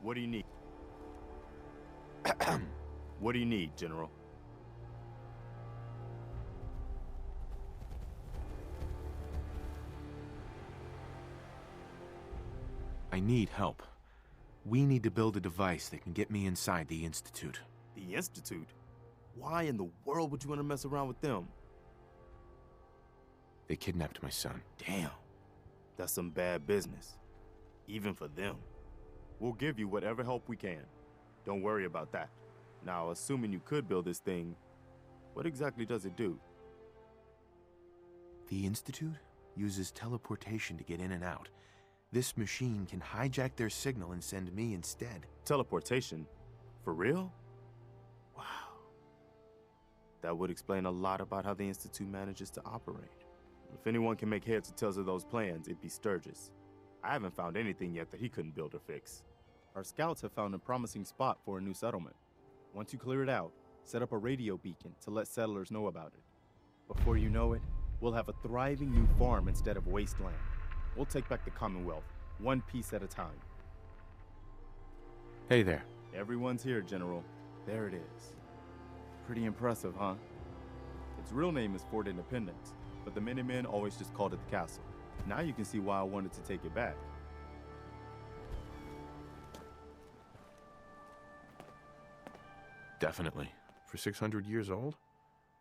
What do you need? What do you need, General? I need help. We need to build a device that can get me inside the Institute. The Institute? Why in the world would you want to mess around with them? They kidnapped my son. Damn. That's some bad business. Even for them. We'll give you whatever help we can. Don't worry about that. Now, assuming you could build this thing, what exactly does it do? The Institute uses teleportation to get in and out. This machine can hijack their signal and send me instead. Teleportation? For real? Wow. That would explain a lot about how the Institute manages to operate. If anyone can make heads or tails of those plans, it'd be Sturgis. I haven't found anything yet that he couldn't build or fix. Our scouts have found a promising spot for a new settlement. Once you clear it out, set up a radio beacon to let settlers know about it. Before you know it, we'll have a thriving new farm instead of wasteland. We'll take back the Commonwealth, one piece at a time. Hey there. Everyone's here, General. There it is. Pretty impressive, huh? Its real name is Fort Independence, but the Minutemen always just called it the castle. Now you can see why I wanted to take it back. Definitely. For 600 years old,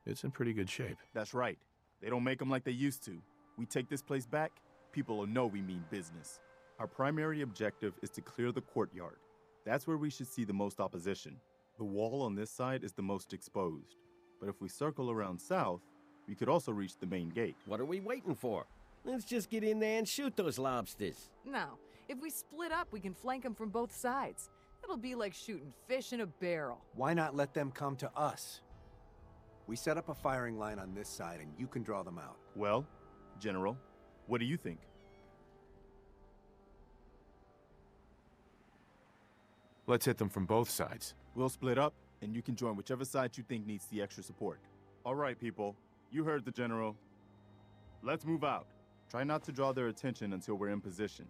it's in pretty good shape. That's right. They don't make them like they used to. We take this place back, people will know we mean business. Our primary objective is to clear the courtyard. That's where we should see the most opposition. The wall on this side is the most exposed. But if we circle around south, we could also reach the main gate. What are we waiting for? Let's just get in there and shoot those lobsters. No. If we split up, we can flank them from both sides. It'll be like shooting fish in a barrel. Why not let them come to us? We set up a firing line on this side and you can draw them out. Well, General, what do you think? Let's hit them from both sides. We'll split up, and you can join whichever side you think needs the extra support. All right, people. You heard the General. Let's move out. Try not to draw their attention until we're in position.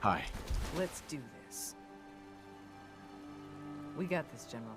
Hi. Let's do this. We got this, General.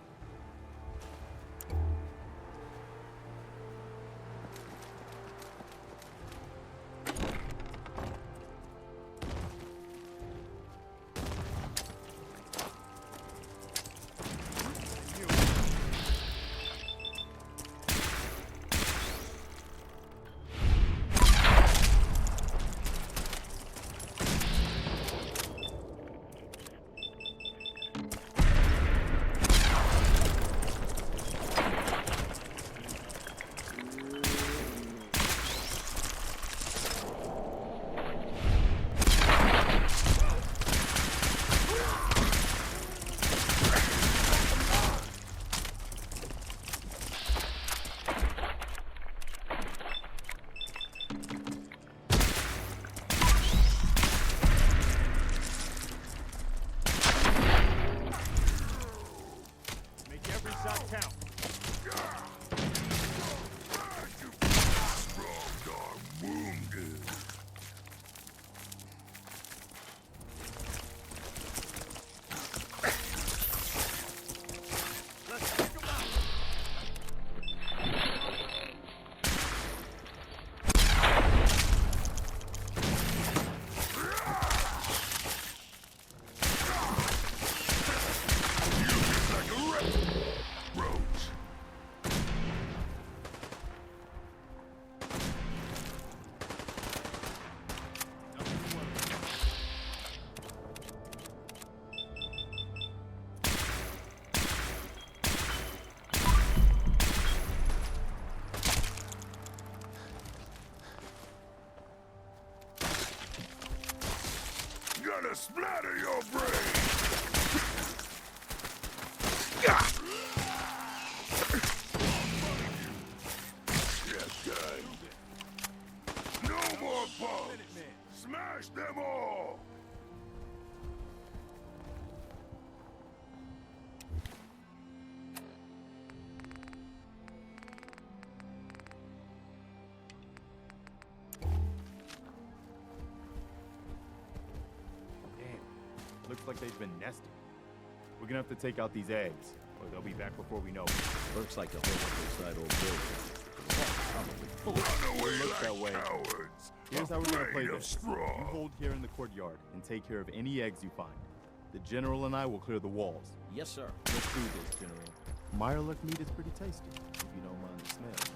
to splatter your brain! Yes, guy. No more bugs! Smash them all! Damn. Looks like they've been nesting. We're gonna have to take out these eggs, or they'll be back before we know it. Looks like the whole inside old building. Run away Look that like way. cowards! Here's how we're gonna play Afraid of this. You straw! hold here in the courtyard and take care of any eggs you find. The General and I will clear the walls. Yes, sir. Let's do this, General. Mirelurk meat is pretty tasty, if you don't mind the smell.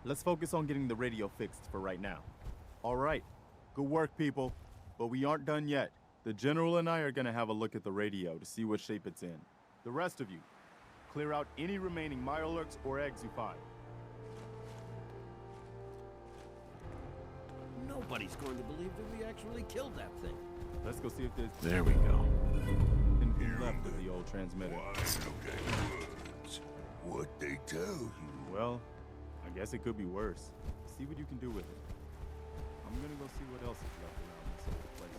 Let's focus on getting the radio fixed for right now. All right. Good work, people. But we aren't done yet. The General and I are gonna have a look at the radio to see what shape it's in. The rest of you, clear out any remaining Mirelurks or eggs you find. Nobody's going to believe that we actually killed that thing. Let's go see if there's There we go. anything left of the old transmitter. Why look at words? What they tell you? Well, I guess it could be worse. See what you can do with it. I'm gonna go see what else is left around this old place.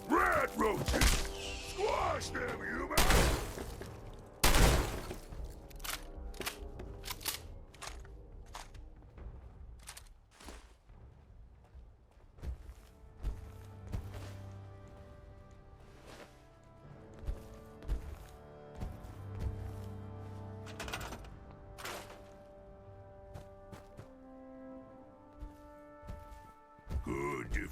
Rat roaches! Squash them, human! Good.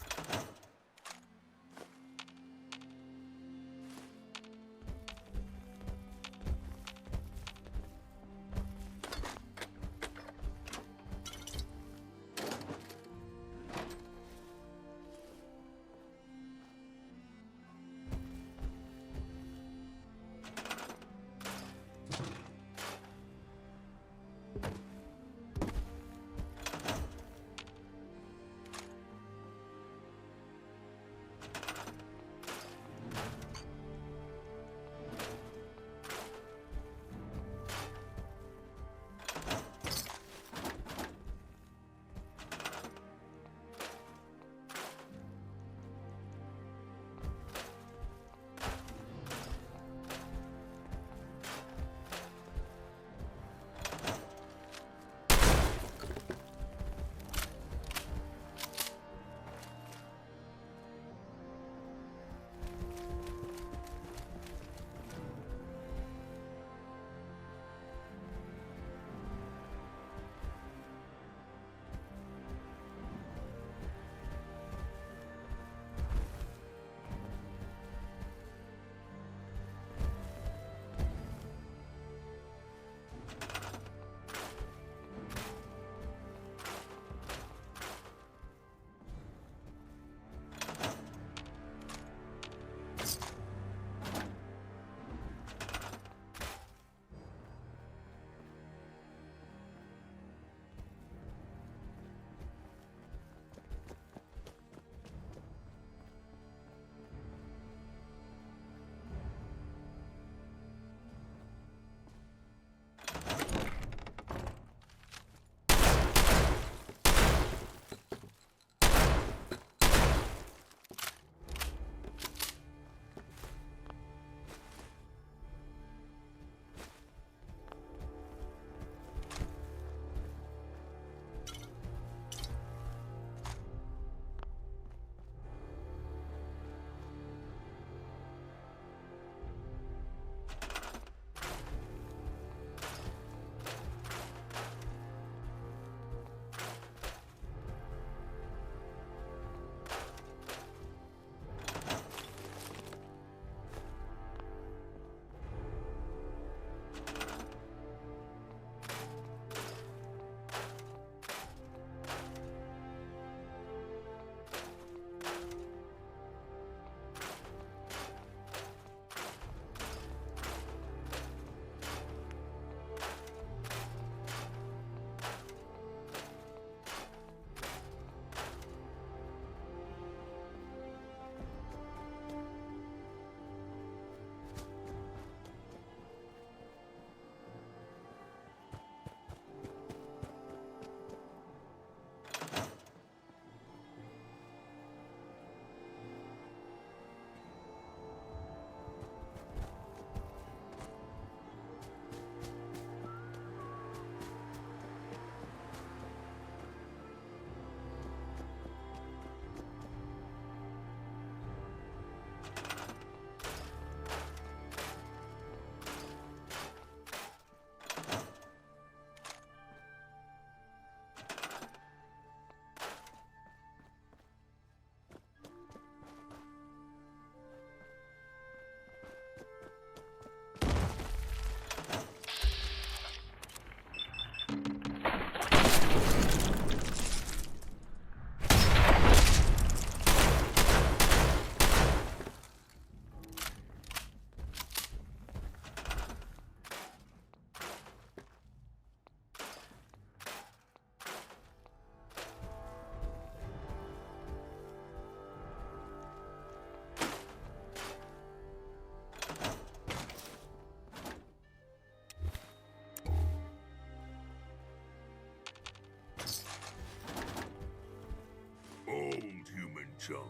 junk.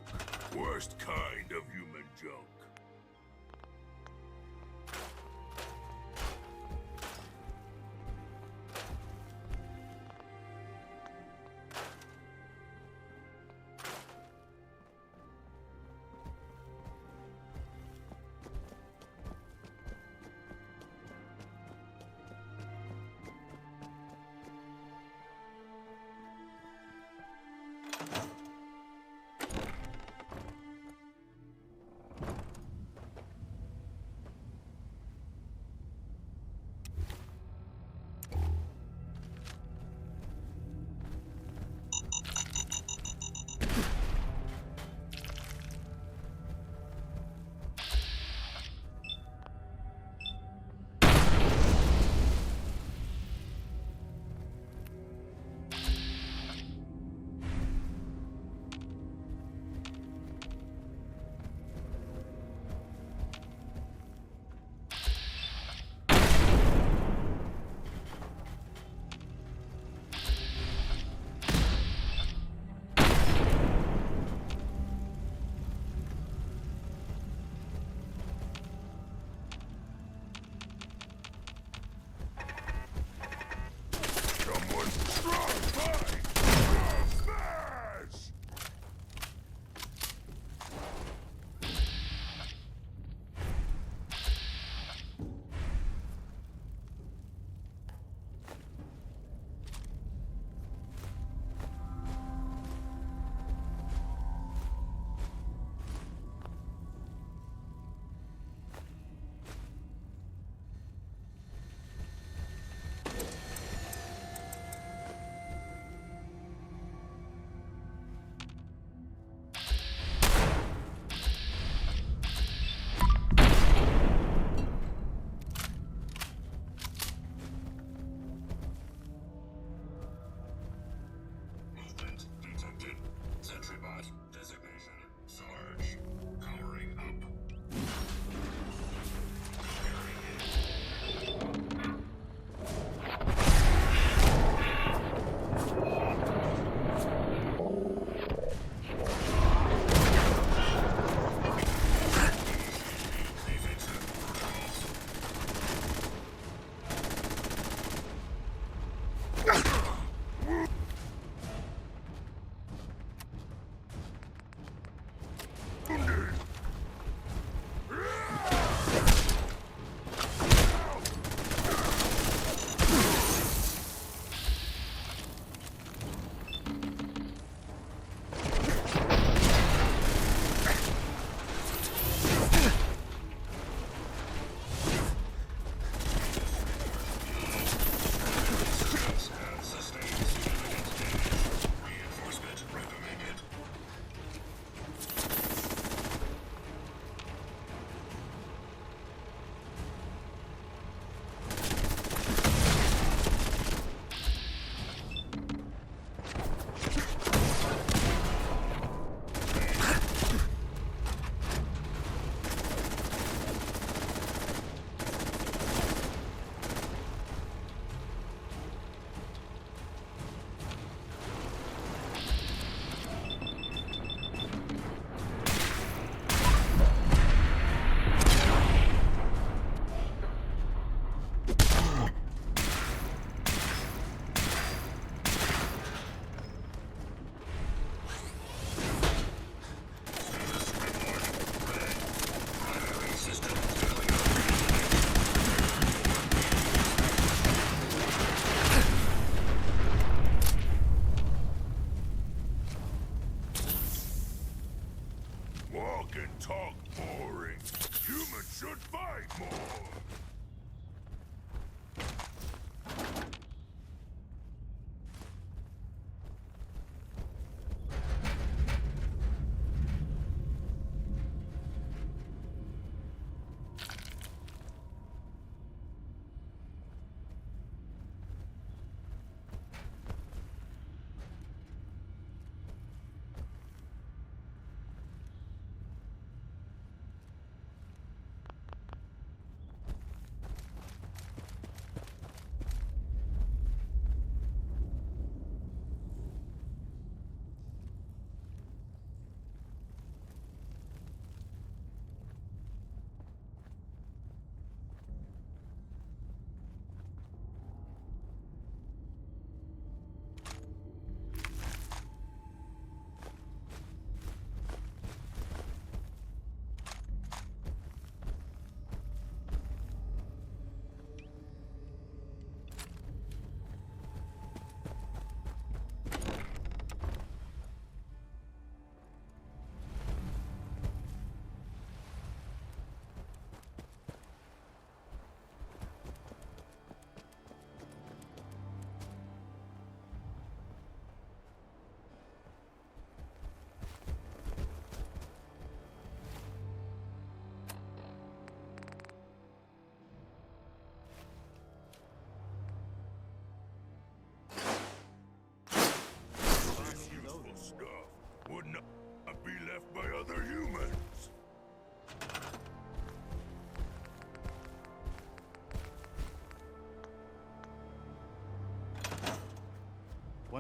Worst kind of human junk.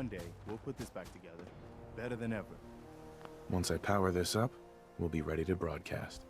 one day, we'll put this back together. Better than ever. Once I power this up, we'll be ready to broadcast.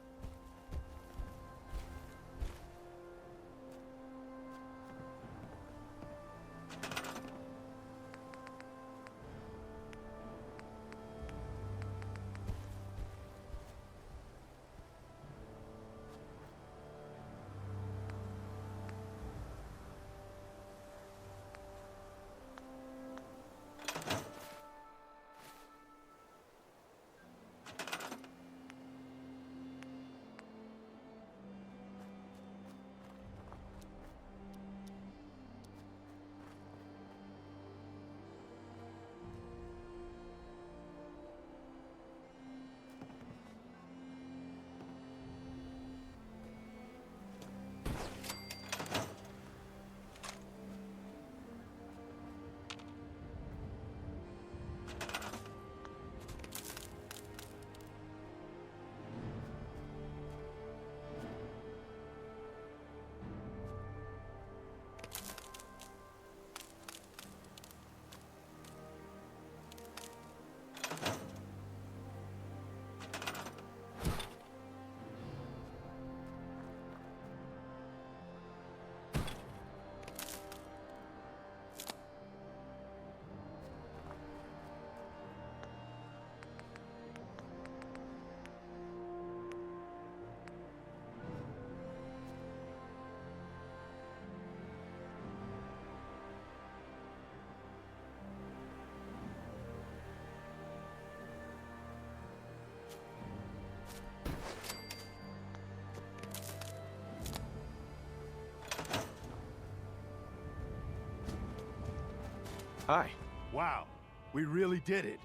Hi. Wow, we really did it.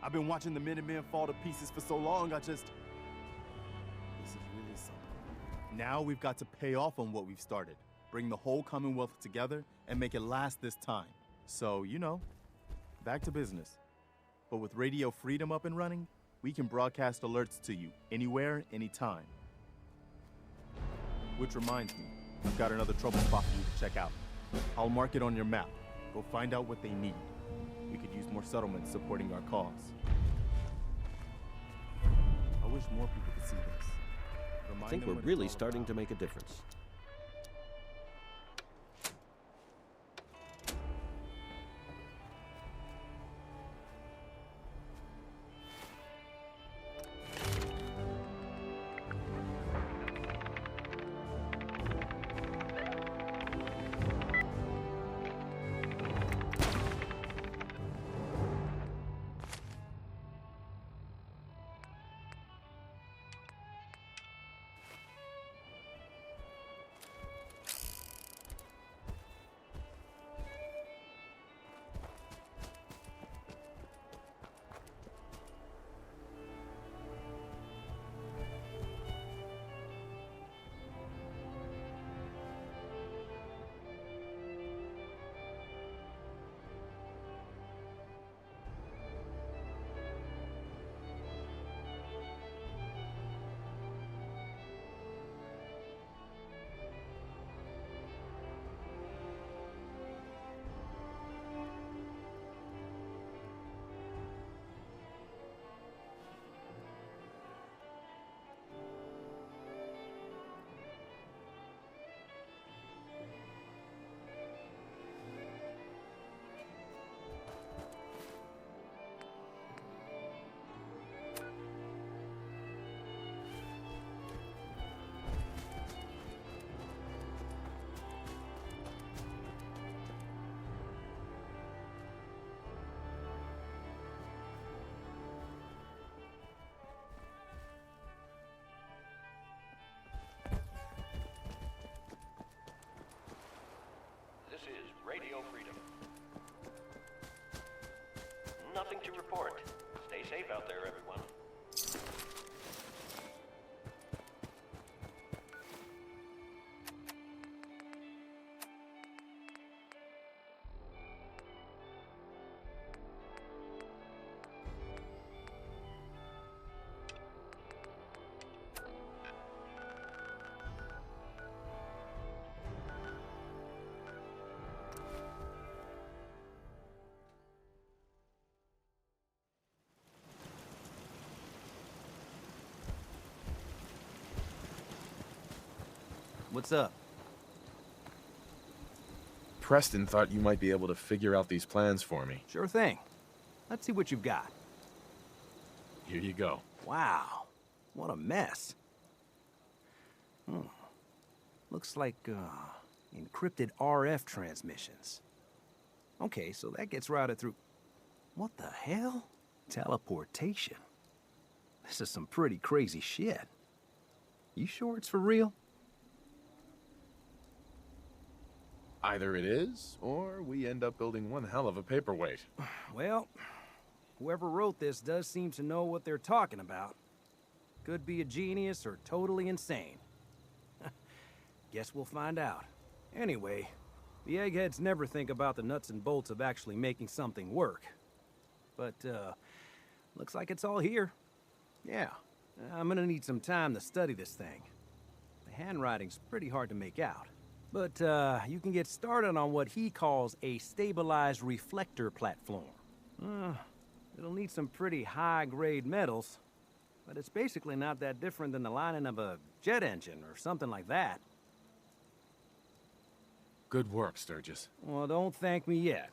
I've been watching the Minutemen fall to pieces for so long, this is really something. Now we've got to pay off on what we've started. Bring the whole Commonwealth together and make it last this time. So, you know, back to business. But with Radio Freedom up and running, we can broadcast alerts to you anywhere, anytime. Which reminds me, I've got another trouble spot for you to check out. I'll mark it on your map. Go find out what they need. We could use more settlements supporting our cause. I wish more people could see this. I think we're really starting to make a difference. This is Radio Freedom. Nothing to report. Stay safe out there, everyone. What's up? Preston thought you might be able to figure out these plans for me. Sure thing. Let's see what you've got. Here you go. Wow, what a mess. Looks like, encrypted RF transmissions. Okay, so that gets routed through... What the hell? Teleportation. This is some pretty crazy shit. You sure it's for real? Either it is, or we end up building one hell of a paperweight. Well, whoever wrote this does seem to know what they're talking about. Could be a genius or totally insane. Guess we'll find out. Anyway, the eggheads never think about the nuts and bolts of actually making something work. But, looks like it's all here. Yeah, I'm gonna need some time to study this thing. The handwriting's pretty hard to make out. But, you can get started on what he calls a stabilized reflector platform. It'll need some pretty high-grade metals, but it's basically not that different than the lining of a jet engine or something like that. Good work, Sturgis. Well, don't thank me yet.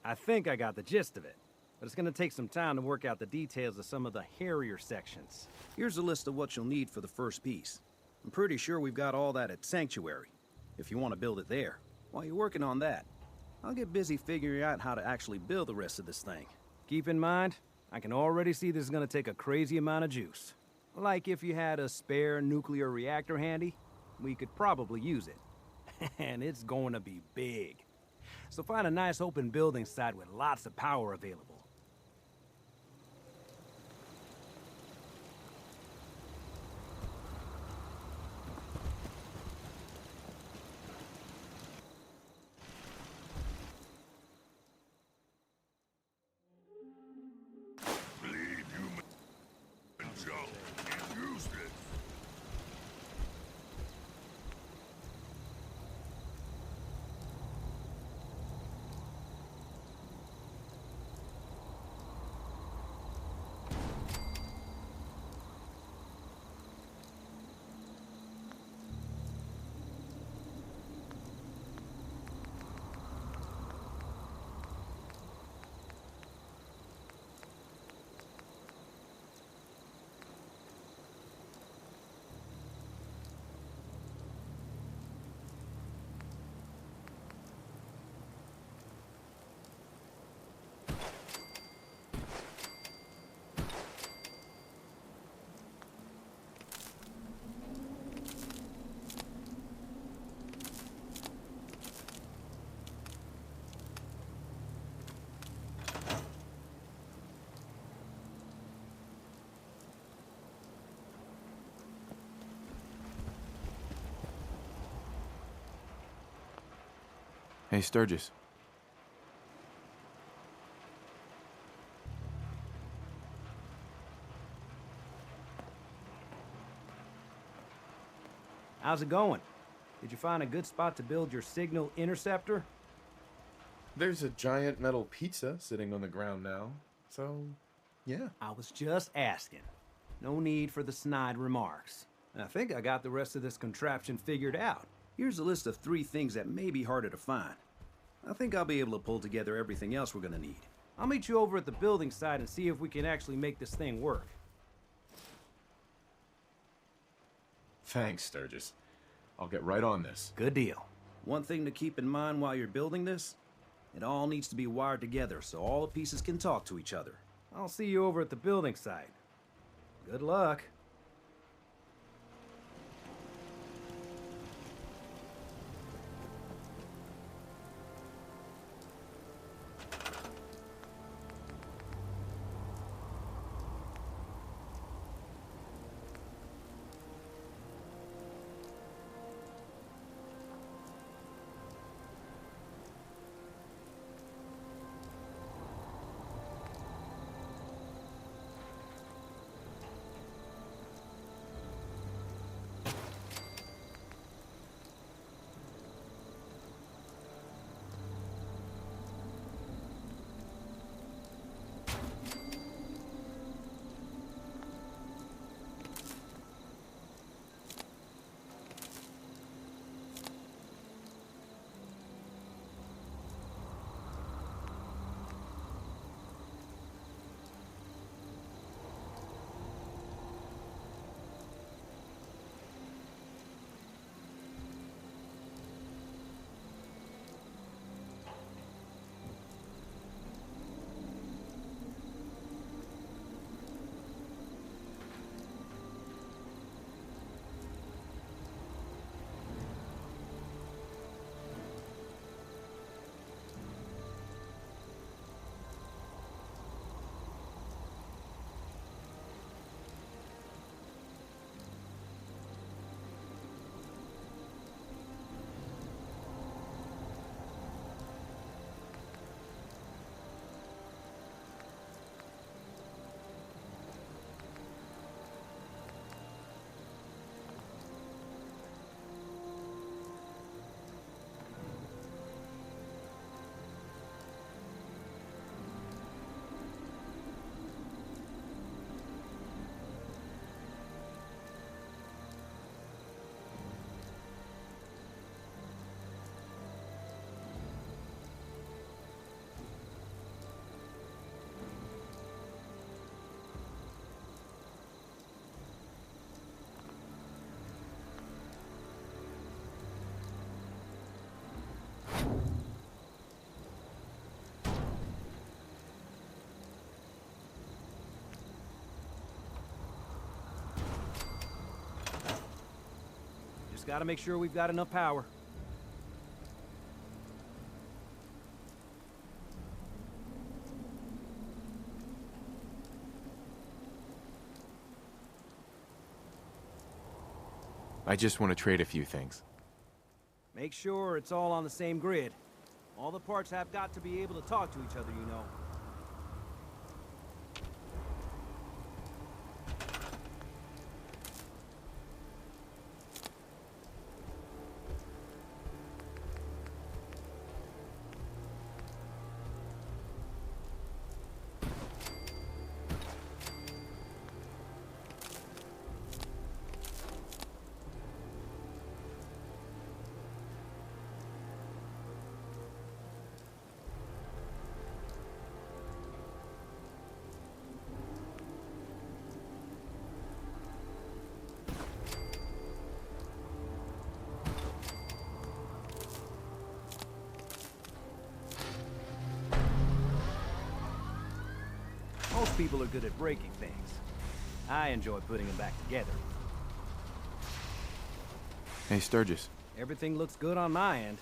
I think I got the gist of it, but it's gonna take some time to work out the details of some of the hairier sections. Here's a list of what you'll need for the first piece. I'm pretty sure we've got all that at Sanctuary, if you want to build it there. While you're working on that, I'll get busy figuring out how to actually build the rest of this thing. Keep in mind, I can already see this is gonna take a crazy amount of juice. Like if you had a spare nuclear reactor handy, we could probably use it. And it's going to be big. So find a nice open building site with lots of power available. Bleed human junk. Use it. Hey, Sturgis. How's it going? Did you find a good spot to build your signal interceptor? There's a giant metal pizza sitting on the ground now, so yeah. I was just asking. No need for the snide remarks. I think I got the rest of this contraption figured out. Here's a list of 3 things that may be harder to find. I think I'll be able to pull together everything else we're gonna need. I'll meet you over at the building site and see if we can actually make this thing work. Thanks, Sturgis. I'll get right on this. Good deal. One thing to keep in mind while you're building this, it all needs to be wired together so all the pieces can talk to each other. I'll see you over at the building site. Good luck. Just gotta make sure we've got enough power. I just want to trade a few things. Make sure it's all on the same grid. All the parts have got to be able to talk to each other, you know. Most people are good at breaking things. I enjoy putting them back together. Hey, Sturgis. Everything looks good on my end.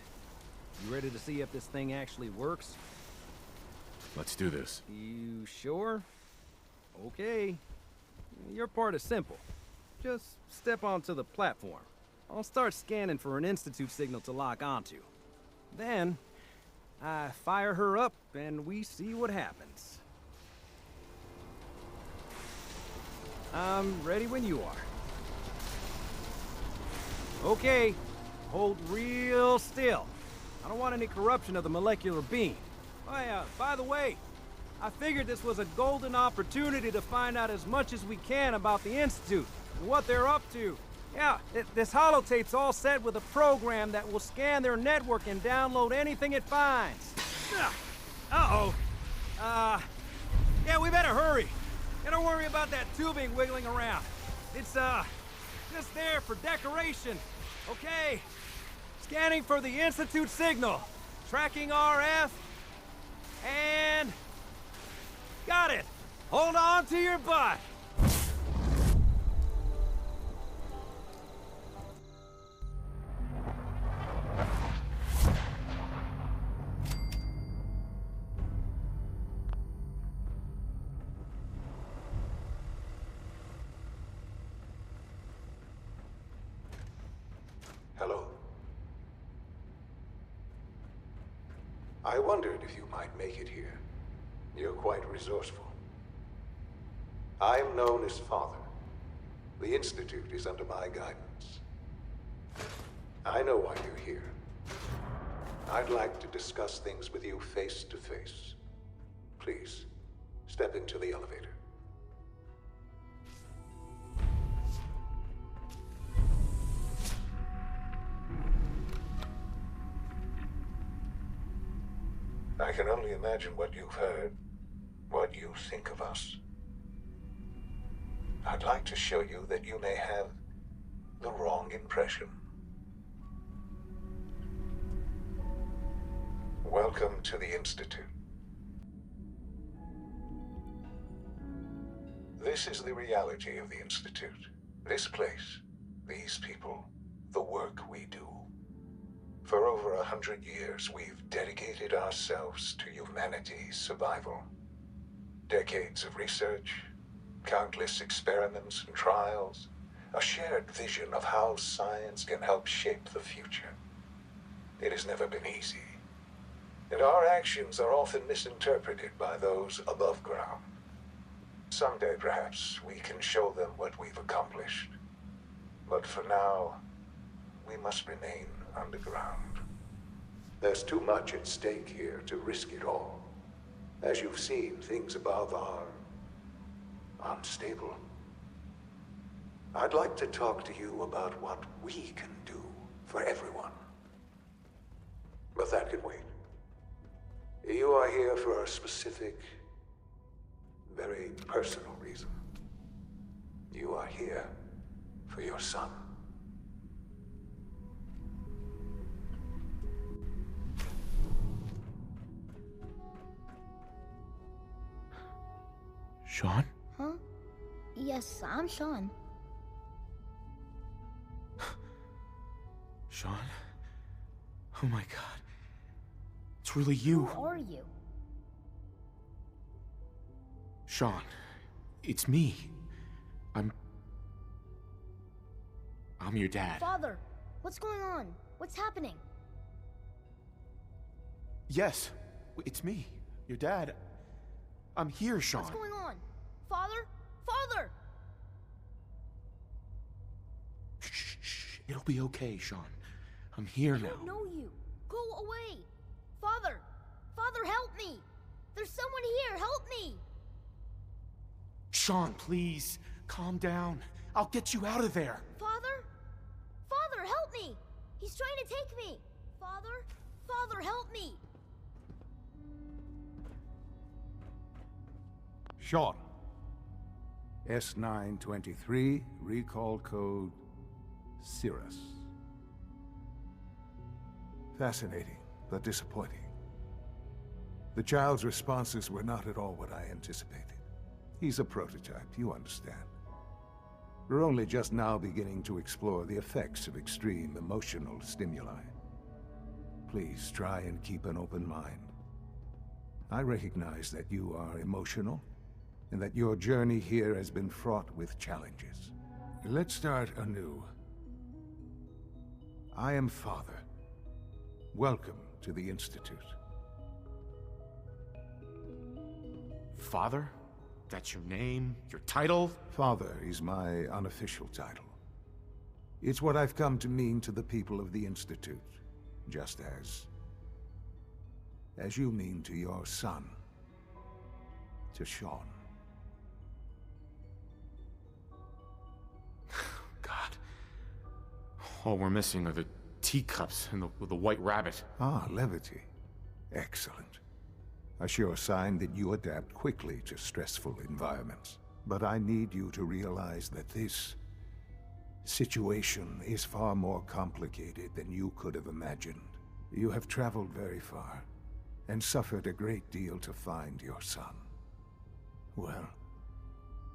You ready to see if this thing actually works? Let's do this. You sure? Okay. Your part is simple. Just step onto the platform. I'll start scanning for an Institute signal to lock onto. Then, I fire her up and we see what happens. I'm ready when you are. Okay, hold real still. I don't want any corruption of the molecular beam. Oh yeah, by the way, I figured this was a golden opportunity to find out as much as we can about the Institute and what they're up to. Yeah, this holotape's all set with a program that will scan their network and download anything it finds. Uh-oh. Yeah, we better hurry. And don't worry about that tubing wiggling around. It's, just there for decoration. Okay. Scanning for the Institute signal. Tracking RF. And... got it. Hold on to your butt. Hello. I wondered if you might make it here. You're quite resourceful. I'm known as Father. The Institute is under my guidance. I know why you're here. I'd like to discuss things with you face to face. Please, step into the elevator. I can only imagine what you've heard, what you think of us. I'd like to show you that you may have the wrong impression. Welcome to the Institute. This is the reality of the Institute. This place, these people, the work we do. For over 100 years, we've dedicated ourselves to humanity's survival. Decades of research, countless experiments and trials, a shared vision of how science can help shape the future. It has never been easy, and our actions are often misinterpreted by those above ground. Someday, perhaps, we can show them what we've accomplished. But for now, we must remain underground. There's too much at stake here to risk it all. As you've seen, things above are unstable. I'd like to talk to you about what we can do for everyone. But that can wait. You are here for a specific, very personal reason. You are here for your son. Sean? Huh? Yes, I'm Sean. Sean? Oh my god. It's really you. Who are you? Sean, it's me. I'm your dad. Father, what's going on? What's happening? Yes, it's me, your dad. I'm here, Sean. What's going on? Father? Father! Shh. It'll be okay, Sean. I'm here now. I don't know you. Go away. Father! Father, help me! There's someone here. Help me! Sean, please. Calm down. I'll get you out of there. Father? Father, help me! He's trying to take me! Father? Father, help me! Sean. S923, recall code Cirrus. Fascinating, but disappointing. The child's responses were not at all what I anticipated. He's a prototype, you understand. We're only just now beginning to explore the effects of extreme emotional stimuli. Please try and keep an open mind. I recognize that you are emotional, and that your journey here has been fraught with challenges. Let's start anew. I am Father. Welcome to the Institute. Father? That's your name? Your title? Father is my unofficial title. It's what I've come to mean to the people of the Institute, just as you mean to your son, to Sean. God. All we're missing are the teacups and the white rabbit. Ah, levity. Excellent. A sure sign that you adapt quickly to stressful environments. But I need you to realize that this situation is far more complicated than you could have imagined. You have traveled very far, and suffered a great deal to find your son. Well,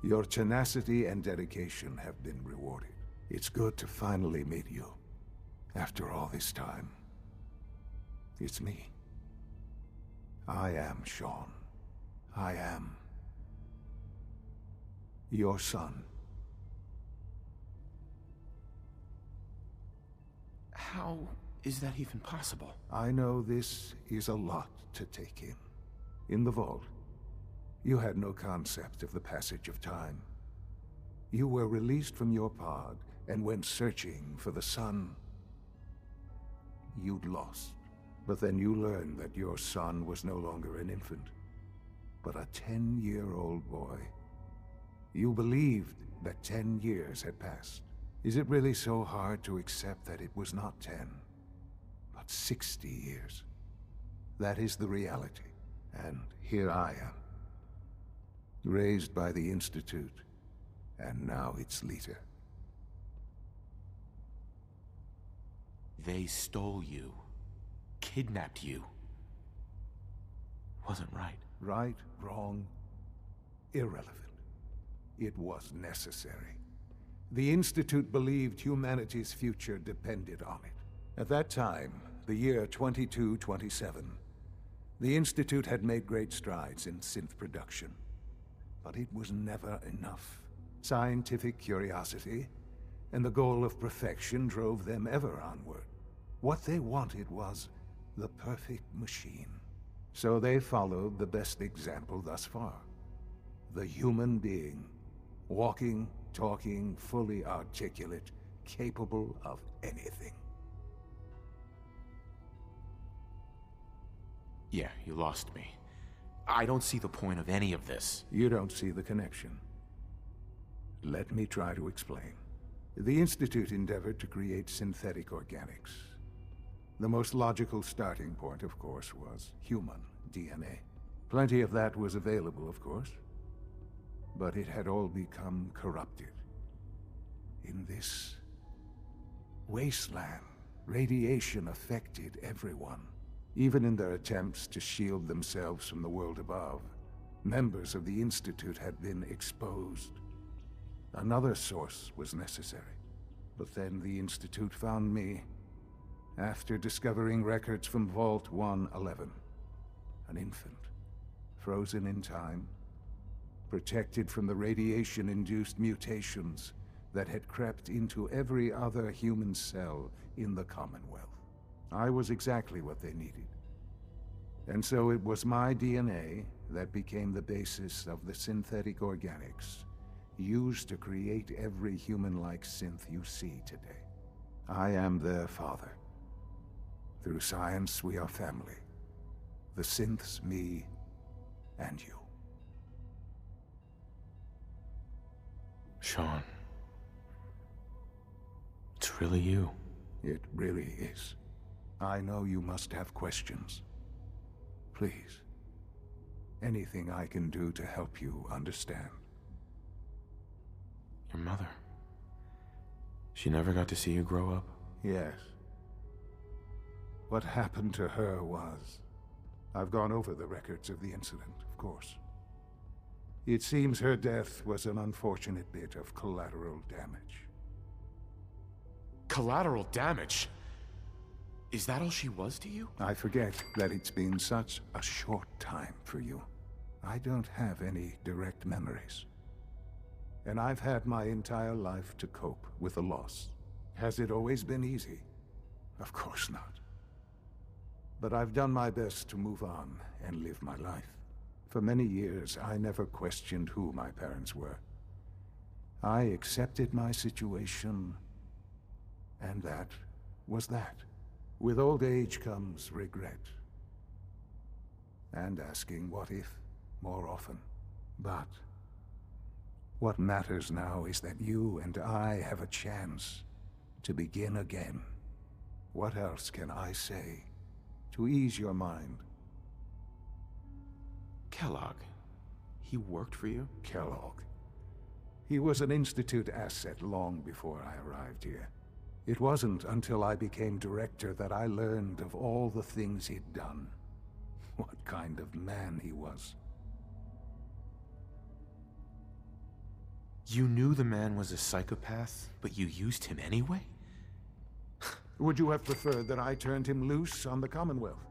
your tenacity and dedication have been rewarded. It's good to finally meet you, after all this time. It's me. I am Sean. I am your son. How is that even possible? I know this is a lot to take in. In the vault, you had no concept of the passage of time. You were released from your pod and went searching for the sun you'd lost. But then you learned that your son was no longer an infant, but a 10-year-old boy. You believed that 10 years had passed. Is it really so hard to accept that it was not 10, but 60 years? That is the reality, and here I am. Raised by the Institute, and now its leader. They stole you. Kidnapped you. Wasn't right. Right, wrong, irrelevant. It was necessary. The Institute believed humanity's future depended on it. At that time, the year 2227, the Institute had made great strides in synth production. But it was never enough. Scientific curiosity and the goal of perfection drove them ever onward. What they wanted was the perfect machine. So they followed the best example thus far. The human being. Walking, talking, fully articulate, capable of anything. Yeah, you lost me. I don't see the point of any of this. You don't see the connection. Let me try to explain. The Institute endeavored to create synthetic organics. The most logical starting point, of course, was human DNA. Plenty of that was available, of course. But it had all become corrupted. In this wasteland, radiation affected everyone. Even in their attempts to shield themselves from the world above, members of the Institute had been exposed. Another source was necessary. But then the Institute found me after discovering records from Vault 111. An infant, frozen in time, protected from the radiation-induced mutations that had crept into every other human cell in the Commonwealth. I was exactly what they needed. And so it was my DNA that became the basis of the synthetic organics used to create every human-like synth you see today. I am their father. Through science, we are family. The synths, me, and you. Sean. It's really you. It really is. I know you must have questions. Please. Anything I can do to help you understand. Your mother. She never got to see you grow up? Yes. What happened to her was... I've gone over the records of the incident, of course. It seems her death was an unfortunate bit of collateral damage. Collateral damage? Is that all she was to you? I forget that it's been such a short time for you. I don't have any direct memories. And I've had my entire life to cope with the loss. Has it always been easy? Of course not. But I've done my best to move on and live my life. For many years, I never questioned who my parents were. I accepted my situation, and that was that. With old age comes regret. And asking what if more often. But what matters now is that you and I have a chance to begin again. What else can I say to ease your mind? Kellogg. He worked for you? Kellogg. He was an Institute asset long before I arrived here. It wasn't until I became director that I learned of all the things he'd done. What kind of man he was. You knew the man was a psychopath, but you used him anyway? Would you have preferred that I turned him loose on the Commonwealth?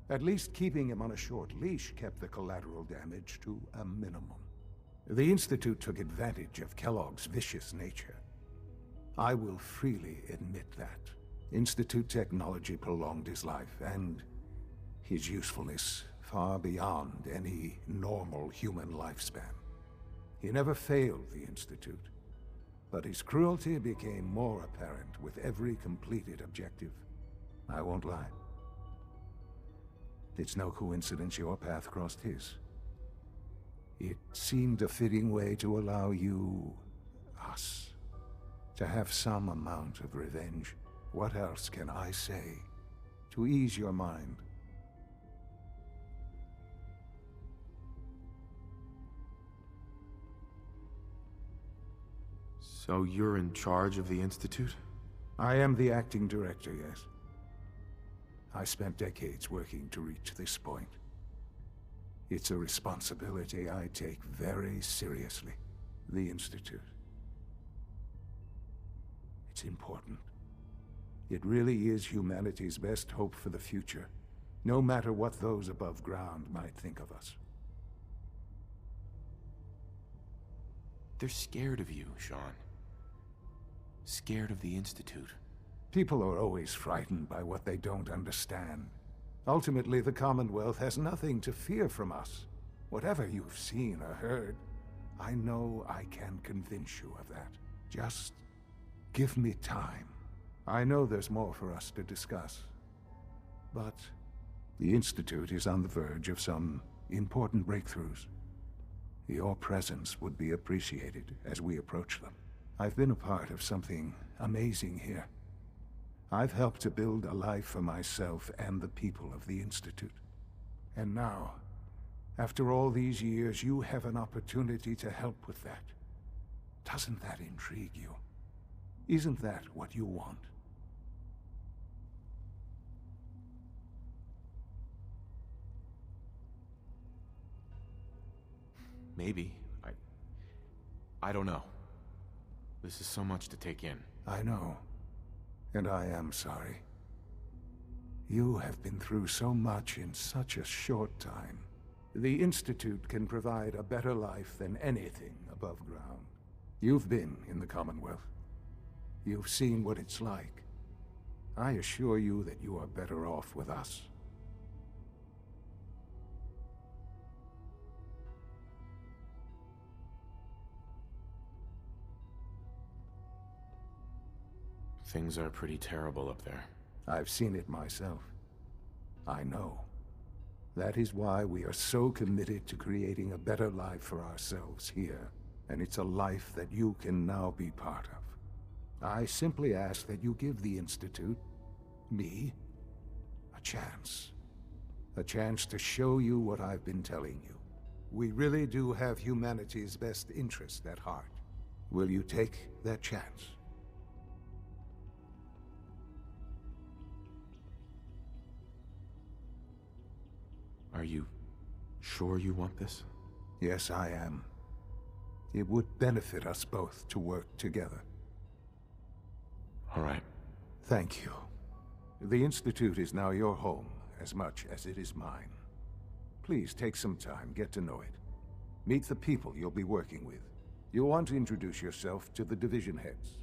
At least keeping him on a short leash kept the collateral damage to a minimum. The Institute took advantage of Kellogg's vicious nature. I will freely admit that. Institute technology prolonged his life, and his usefulness far beyond any normal human lifespan. He never failed the Institute, but his cruelty became more apparent with every completed objective. I won't lie. It's no coincidence your path crossed his. It seemed a fitting way to allow you, us, to have some amount of revenge. What else can I say to ease your mind? So you're in charge of the Institute? I am the acting director, yes. I spent decades working to reach this point. It's a responsibility I take very seriously. The Institute. It's important. It really is humanity's best hope for the future, no matter what those above ground might think of us. They're scared of you, Sean. Scared of the Institute. People are always frightened by what they don't understand. Ultimately, the Commonwealth has nothing to fear from us. Whatever you've seen or heard, I know I can convince you of that. Just give me time. I know there's more for us to discuss. But the Institute is on the verge of some important breakthroughs. Your presence would be appreciated as we approach them. I've been a part of something amazing here. I've helped to build a life for myself and the people of the Institute. And now, after all these years, you have an opportunity to help with that. Doesn't that intrigue you? Isn't that what you want? Maybe. I don't know. This is so much to take in. I know. And I am sorry. You have been through so much in such a short time. The Institute can provide a better life than anything above ground. You've been in the Commonwealth. You've seen what it's like. I assure you that you are better off with us. Things are pretty terrible up there. I've seen it myself. I know. That is why we are so committed to creating a better life for ourselves here. And it's a life that you can now be part of. I simply ask that you give the Institute, me, a chance. A chance to show you what I've been telling you. We really do have humanity's best interest at heart. Will you take that chance? Are you sure you want this? Yes, I am. It would benefit us both to work together. All right. Thank you. The Institute is now your home, as much as it is mine. Please take some time, get to know it. Meet the people you'll be working with. You'll want to introduce yourself to the division heads.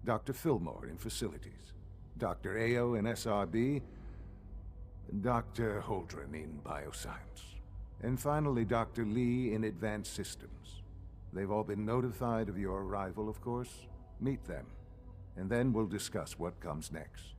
Dr. Fillmore in Facilities, Dr. Ayo in SRB, Dr. Holdren in Bioscience, and finally Dr. Lee in Advanced Systems. They've all been notified of your arrival, of course. Meet them, and then we'll discuss what comes next.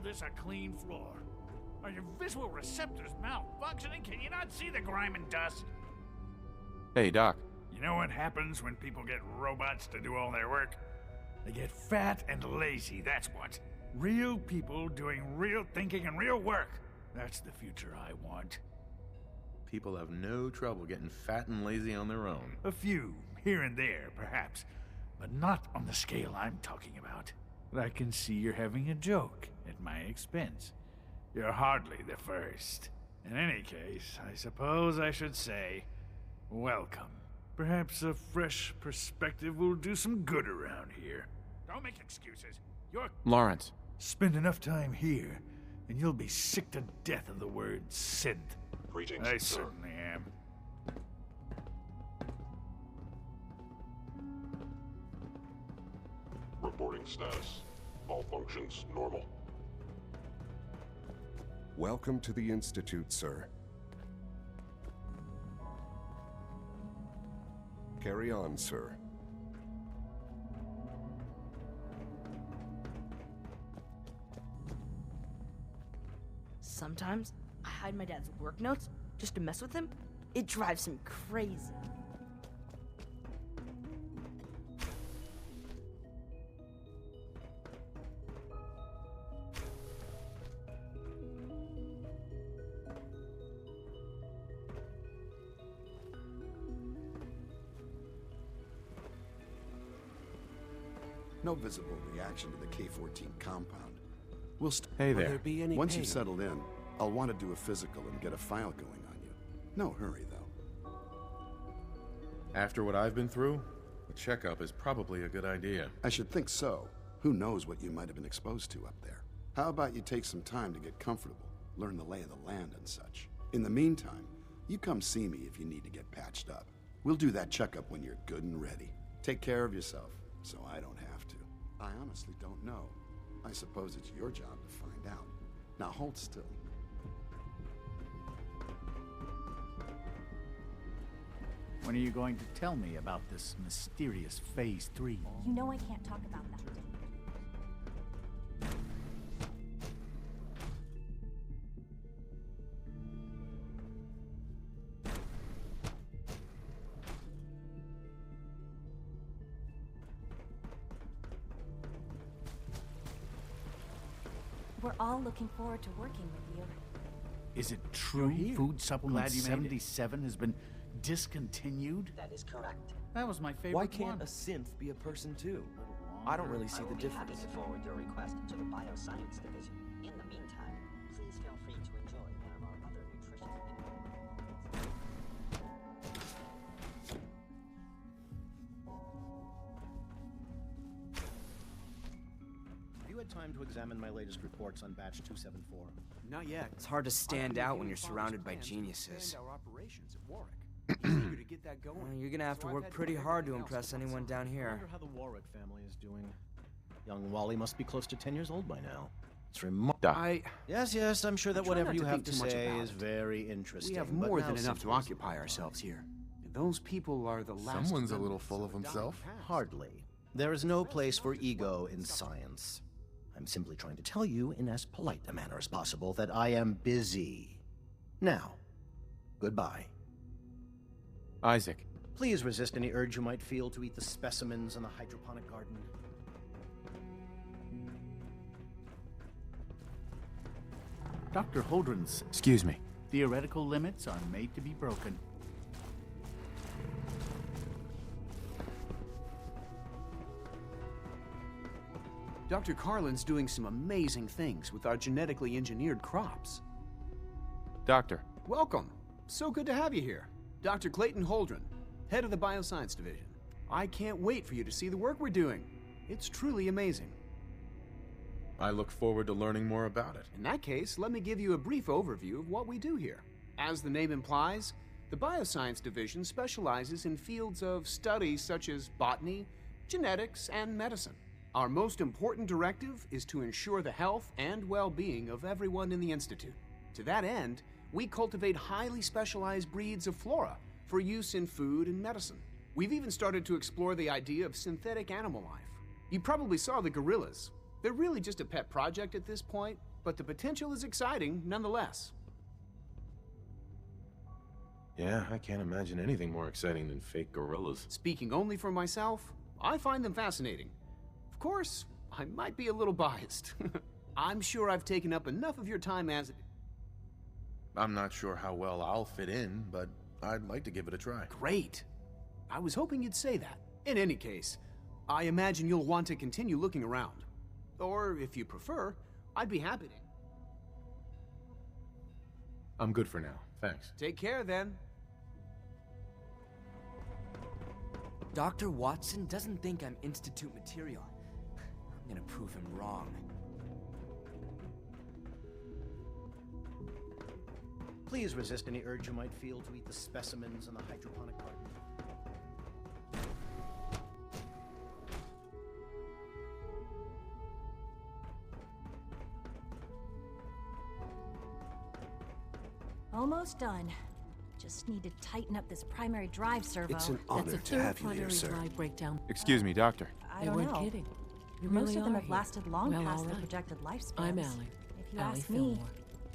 This a clean floor? Are your visual receptors malfunctioning? Can you not see the grime and dust? Hey, Doc. You know what happens when people get robots to do all their work? They get fat and lazy, that's what. Real people doing real thinking and real work. That's the future I want. People have no trouble getting fat and lazy on their own. A few, here and there, perhaps. But not on the scale I'm talking about. But I can see you're having a joke at my expense. You're hardly the first. In any case, I suppose I should say, welcome. Perhaps a fresh perspective will do some good around here. Don't make excuses. You're... Lawrence. Spend enough time here, and you'll be sick to death of the word synth. Greetings, I sir. certainly am. Reporting status. All functions normal. Welcome to the Institute, sir. Carry on, sir. Sometimes I hide my dad's work notes just to mess with him. It drives him crazy. No visible reaction to the K-14 compound. We'll Hey there. Will there be any Once pain? you've settled in, I'll want to do a physical and get a file going on you. No hurry, though. After what I've been through, a checkup is probably a good idea. I should think so. Who knows what you might have been exposed to up there? How about you take some time to get comfortable, learn the lay of the land and such. In the meantime, you come see me if you need to get patched up. We'll do that checkup when you're good and ready. Take care of yourself, so I don't have to. I honestly don't know. I suppose it's your job to find out. Now hold still. When are you going to tell me about this mysterious Phase 3? You know I can't talk about that. We're all looking forward to working with you. Is it true Food Supplement 77 has been discontinued? That is correct. That was my favorite Why can't one. a synth be a person too? I don't really see the difference. Happy to forward your request to the Bioscience Division. In the meantime, please feel free to enjoy one of our other nutritious. Have you had time to examine my latest reports on Batch 274? Not yet. It's hard to stand out when you're surrounded by geniuses. Our operations at Warwick. Eager to get that going. Well, you're gonna have to work pretty hard to impress anyone down I here. wonder how the Warwick family is doing. Young Wally must be close to 10 years old by now. It's remarkable. Yes, I'm sure that Try whatever not you to have think to too much say about is it. very interesting. We have but more now than enough to seriously. occupy ourselves here. Those people are the last. Someone's a little remnants full of a dying himself. past. Hardly. There is no place for ego in science. I'm simply trying to tell you in as polite a manner as possible that I am busy. Now, goodbye. Isaac. Please resist any urge you might feel to eat the specimens in the hydroponic garden. Dr. Holdren's Excuse me. theoretical limits are made to be broken. Dr. Carlin's doing some amazing things with our genetically engineered crops. Doctor. Welcome. So good to have you here. Dr. Clayton Holdren, head of the Bioscience Division. I can't wait for you to see the work we're doing. It's truly amazing. I look forward to learning more about it. In that case, let me give you a brief overview of what we do here. As the name implies, the Bioscience Division specializes in fields of study such as botany, genetics, and medicine. Our most important directive is to ensure the health and well-being of everyone in the Institute. To that end, we cultivate highly specialized breeds of flora for use in food and medicine. We've even started to explore the idea of synthetic animal life. You probably saw the gorillas. They're really just a pet project at this point, but the potential is exciting nonetheless. Yeah, I can't imagine anything more exciting than fake gorillas. Speaking only for myself, I find them fascinating. Of course, I might be a little biased. I'm sure I've taken up enough of your time as it. I'm not sure how well I'll fit in, but I'd like to give it a try. Great. I was hoping you'd say that. In any case, I imagine you'll want to continue looking around. Or, if you prefer, I'd be happy to. I'm good for now, thanks. Take care, then. Dr. Watson doesn't think I'm Institute material. I'm gonna prove him wrong. Please resist any urge you might feel to eat the specimens in the hydroponic garden. Almost done. Just need to tighten up this primary drive servo. It's an honor to have you here, sir. Drive breakdown. Excuse me, Doctor. I They don't weren't know. kidding. You Most really of them are have here. lasted long Well, past all their right. projected lifespans. I'm Allie. If you Allie ask me, Fillmore.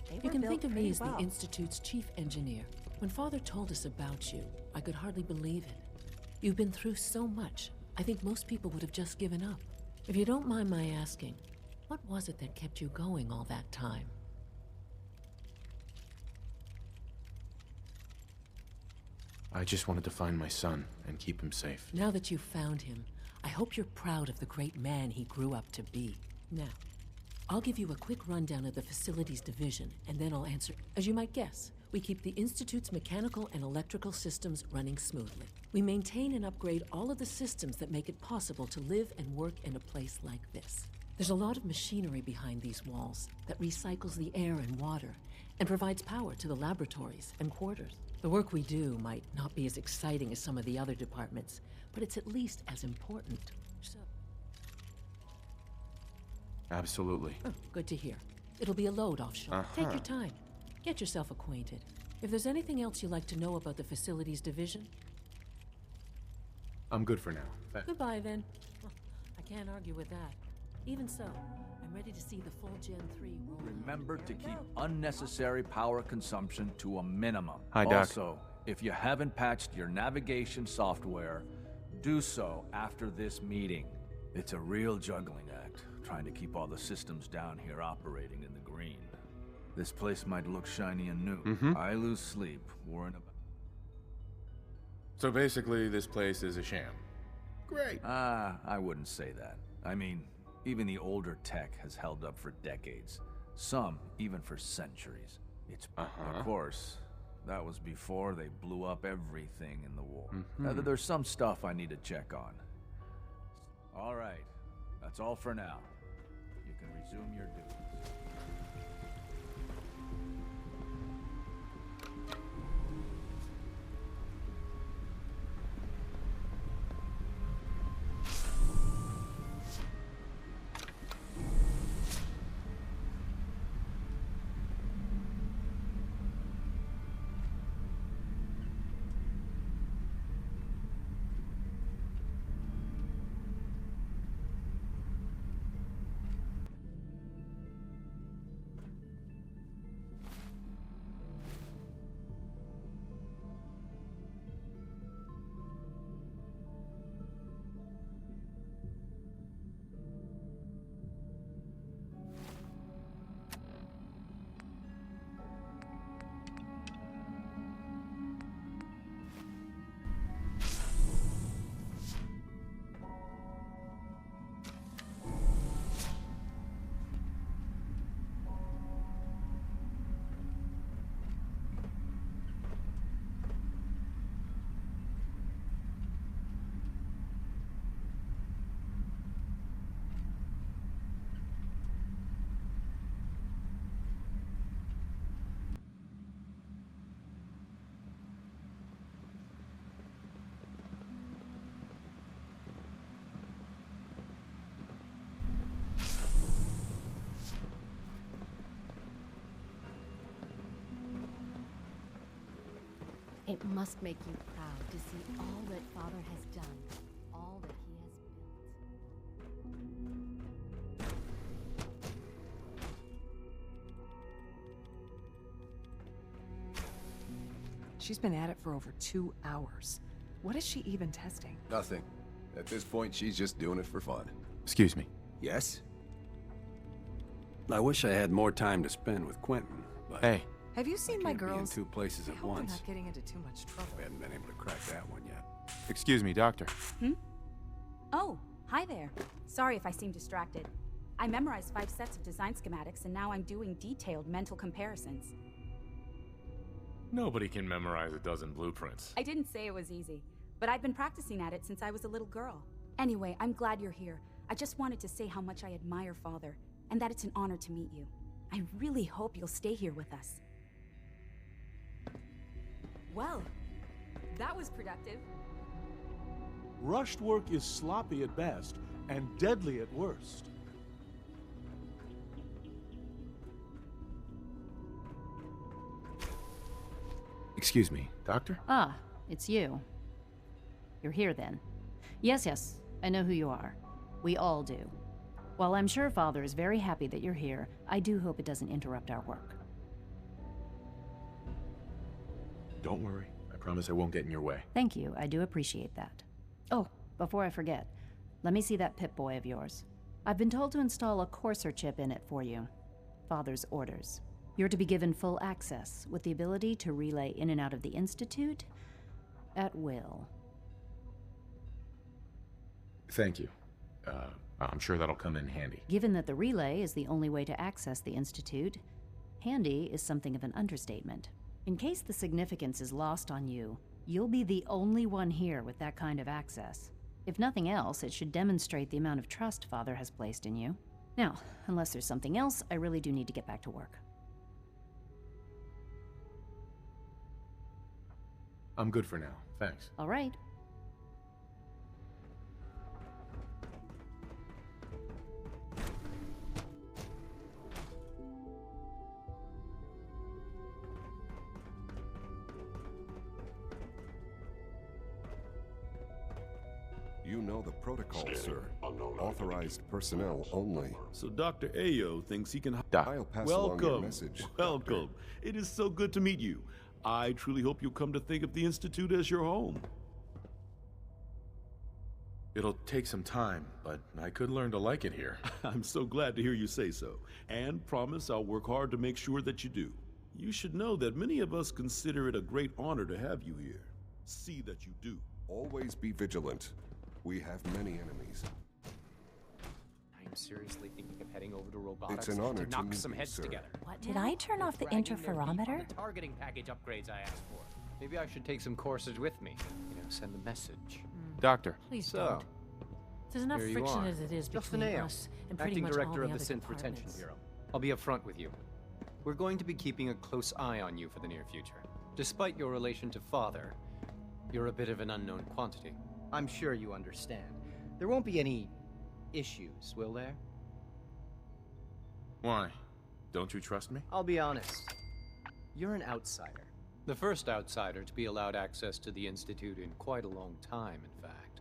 they You were can built think of me pretty as the well. Institute's chief engineer. When Father told us about you, I could hardly believe it. You've been through so much, I think most people would have just given up. If you don't mind my asking, what was it that kept you going all that time? I just wanted to find my son and keep him safe. Now that you've found him, I hope you're proud of the great man he grew up to be. Now, I'll give you a quick rundown of the Facilities Division, and then I'll answer. As you might guess, we keep the Institute's mechanical and electrical systems running smoothly. We maintain and upgrade all of the systems that make it possible to live and work in a place like this. There's a lot of machinery behind these walls that recycles the air and water and provides power to the laboratories and quarters. The work we do might not be as exciting as some of the other departments, but it's at least as important. So, Absolutely. good to hear. It'll be a load offshore. Take your time. Get yourself acquainted. If there's anything else you'd like to know about the Facilities Division, I'm good for now. Thanks. goodbye then. I can't argue with that. Even so, I'm ready to see the full Gen 3 roll. Remember to keep unnecessary power consumption to a minimum. Hi, Doc. Also, if you haven't patched your navigation software, do so after this meeting. It's a real juggling act, trying to keep all the systems down here operating in the green. This place might look shiny and new. I lose sleep worrying about... So basically, this place is a sham. Great. I wouldn't say that. I mean, even the older tech has held up for decades. Some, even for centuries. It's... Of course, that was before they blew up everything in the war. There's some stuff I need to check on. All right. That's all for now. You can resume your duties. It must make you proud to see all that Father has done, all that he has built. She's been at it for over 2 hours. What is she even testing? Nothing. At this point, she's just doing it for fun. Excuse me. Yes? I wish I had more time to spend with Quentin, but... Hey. Have you seen my girls? Be in 2 places at once. We're not getting into too much trouble. We haven't been able to crack that one yet. Excuse me, Doctor. Oh, hi there. Sorry if I seem distracted. I memorized 5 sets of design schematics, and now I'm doing detailed mental comparisons. Nobody can memorize a dozen blueprints. I didn't say it was easy, but I've been practicing at it since I was a little girl. Anyway, I'm glad you're here. I just wanted to say how much I admire Father, and that it's an honor to meet you. I really hope you'll stay here with us. Well, that was productive. Rushed work is sloppy at best and deadly at worst. Excuse me, Doctor? Ah, it's you. You're here then. Yes, I know who you are. We all do. While I'm sure Father is very happy that you're here, I do hope it doesn't interrupt our work. Don't worry. I promise I won't get in your way. Thank you, I do appreciate that. Oh, before I forget, let me see that Pip-Boy of yours. I've been told to install a Courser chip in it for you. Father's orders. You're to be given full access, with the ability to relay in and out of the Institute at will. Thank you. I'm sure that'll come in handy. Given that the relay is the only way to access the Institute, handy is something of an understatement. In case the significance is lost on you, you'll be the only one here with that kind of access. If nothing else, it should demonstrate the amount of trust Father has placed in you. Now, unless there's something else, I really do need to get back to work. I'm good for now. Thanks. All right. You know the protocol, sir. Authorized personnel only. So Dr. Ayo thinks he can... I'll pass along your message. Welcome. It is so good to meet you. I truly hope you'll come to think of the Institute as your home. It'll take some time, but I could learn to like it here. I'm so glad to hear you say so, and promise I'll work hard to make sure that you do. You should know that many of us consider it a great honor to have you here. See that you do. Always be vigilant. We have many enemies. I'm seriously thinking of heading over to robotics It's an honor to knock meet some you, heads sir. together. Did I turn off the interferometer? The targeting package upgrades I asked for. Maybe I should take some courses with me. Send a message. Doctor. Please so, don't. There's enough here you friction are. as it is Justin between Ayo, us and pretty acting much director all the of the other Synth Retention departments. Bureau. I'll be upfront with you. We're going to be keeping a close eye on you for the near future. Despite your relation to Father, you're a bit of an unknown quantity. I'm sure you understand. There won't be any issues, will there? Why? Don't you trust me? I'll be honest. You're an outsider. The first outsider to be allowed access to the Institute in quite a long time, in fact.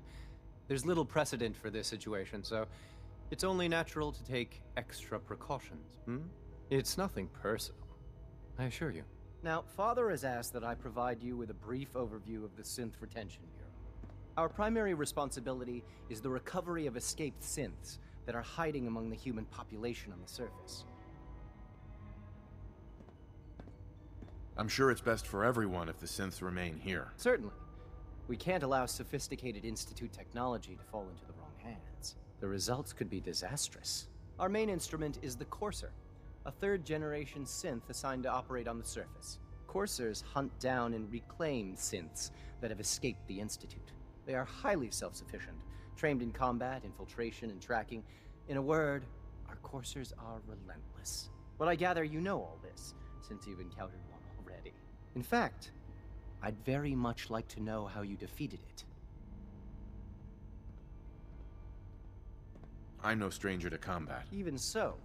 There's little precedent for this situation, so it's only natural to take extra precautions, It's nothing personal, I assure you. Now, Father has asked that I provide you with a brief overview of the Synth Retention Bureau. Our primary responsibility is the recovery of escaped synths that are hiding among the human population on the surface. I'm sure it's best for everyone if the synths remain here. Certainly. We can't allow sophisticated Institute technology to fall into the wrong hands. The results could be disastrous. Our main instrument is the Courser, a third-generation synth assigned to operate on the surface. Coursers hunt down and reclaim synths that have escaped the Institute. They are highly self-sufficient, trained in combat, infiltration, and tracking. In a word, our Coursers are relentless. But I gather you know all this, since you've encountered one already. In fact, I'd very much like to know how you defeated it. I'm no stranger to combat. Even so,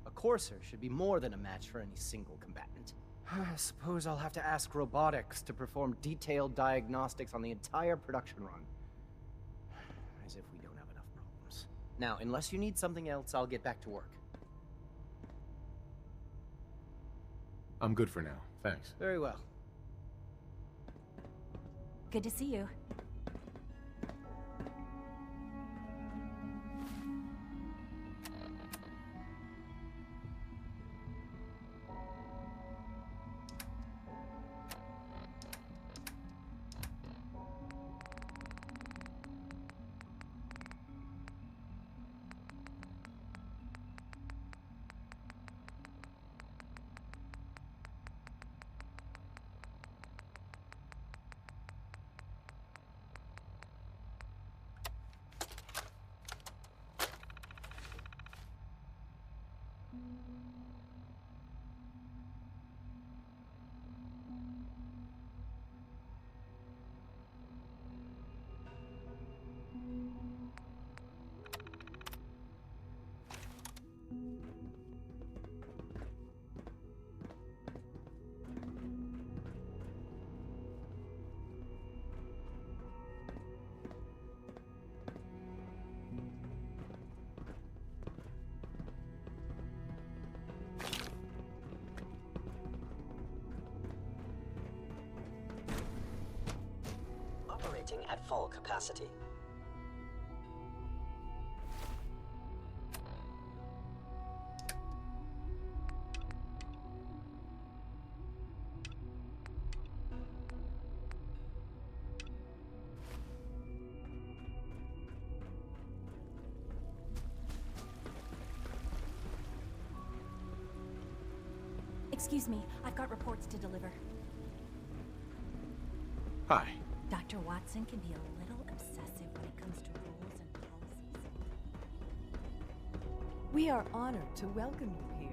a Courser should be more than a match for any single combatant. I suppose I'll have to ask robotics to perform detailed diagnostics on the entire production run. As if we don't have enough problems. Now, unless you need something else, I'll get back to work. I'm good for now, thanks. Very well. Good to see you. Operating at full capacity. Excuse me, I've got reports to deliver. Hi. Dr. Watson can be a little obsessive when it comes to rules and policies. We are honored to welcome you here.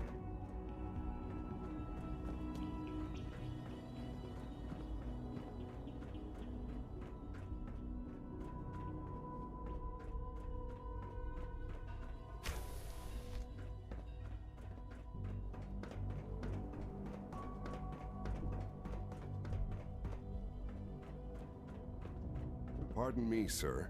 Pardon me, sir.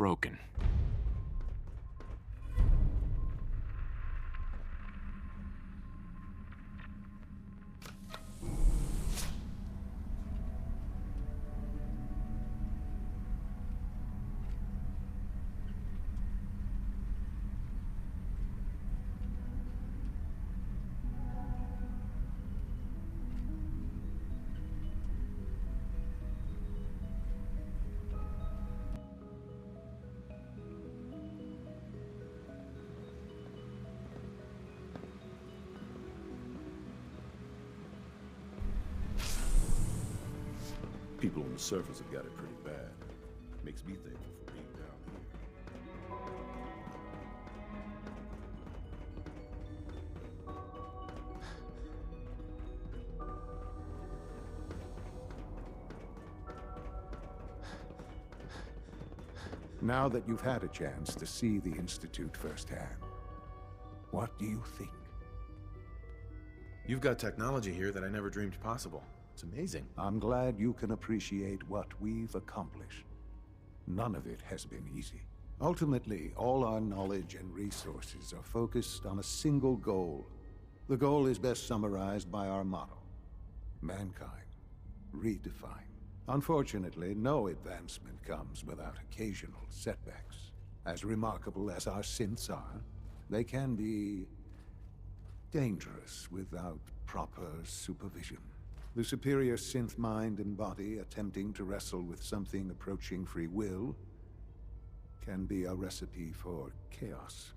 broken. People on the surface have got it pretty bad. Makes me thankful for being down here. Now that you've had a chance to see the Institute firsthand, what do you think? You've got technology here that I never dreamed possible. It's amazing. I'm glad you can appreciate what we've accomplished. None of it has been easy. Ultimately, all our knowledge and resources are focused on a single goal. The goal is best summarized by our motto: mankind, redefined. Unfortunately, no advancement comes without occasional setbacks. As remarkable as our synths are, they can be dangerous without proper supervision. The superior synth mind and body attempting to wrestle with something approaching free will can be a recipe for chaos.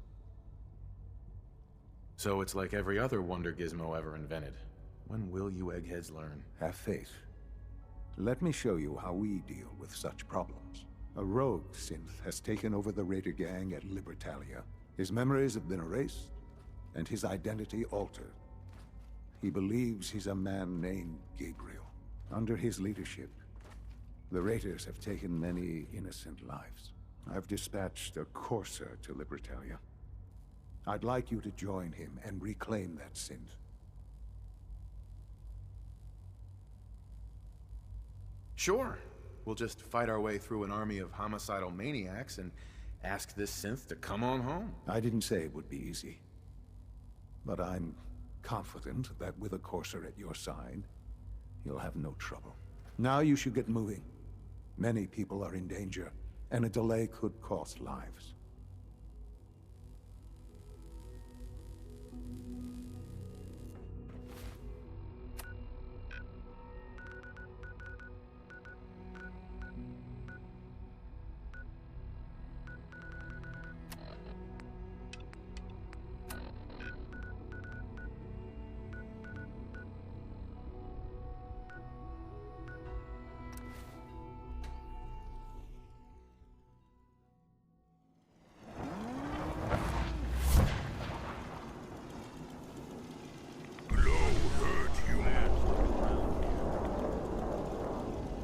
So it's like every other wonder gizmo ever invented. When will you eggheads learn? Have faith. Let me show you how we deal with such problems. A rogue synth has taken over the Raider gang at Libertalia. His memories have been erased, and his identity altered. He believes he's a man named Gabriel. Under his leadership, the Raiders have taken many innocent lives. I've dispatched a courser to Libertalia. I'd like you to join him and reclaim that synth. Sure. We'll just fight our way through an army of homicidal maniacs and ask this synth to come on home. I didn't say it would be easy. But I'm confident that with a courser at your side, you'll have no trouble. Now you should get moving. Many people are in danger, and a delay could cost lives.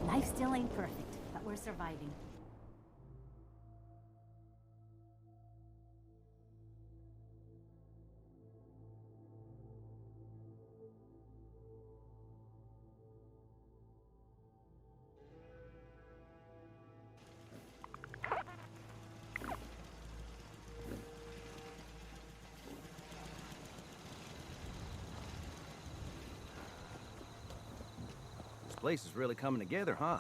Life still ain't perfect, but we're surviving. This place is really coming together, huh?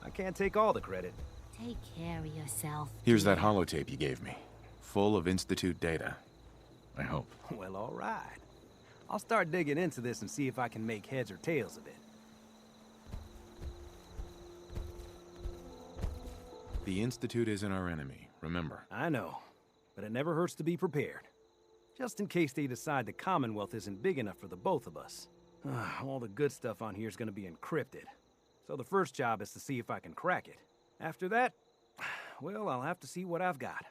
I can't take all the credit. Take care of yourself. Here's that holotape you gave me. Full of Institute data. I hope. Well, all right. I'll start digging into this and see if I can make heads or tails of it. The Institute isn't our enemy, remember. I know, but it never hurts to be prepared. Just in case they decide the Commonwealth isn't big enough for the both of us. All the good stuff on here is going to be encrypted. So the first job is to see if I can crack it. After that, well, I'll have to see what I've got.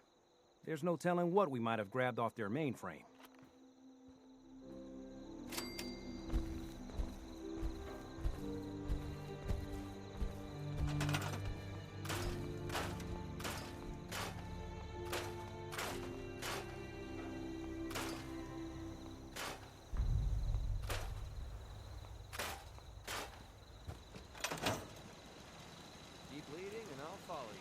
There's no telling what we might have grabbed off their mainframe. Keep leading and I'll follow you.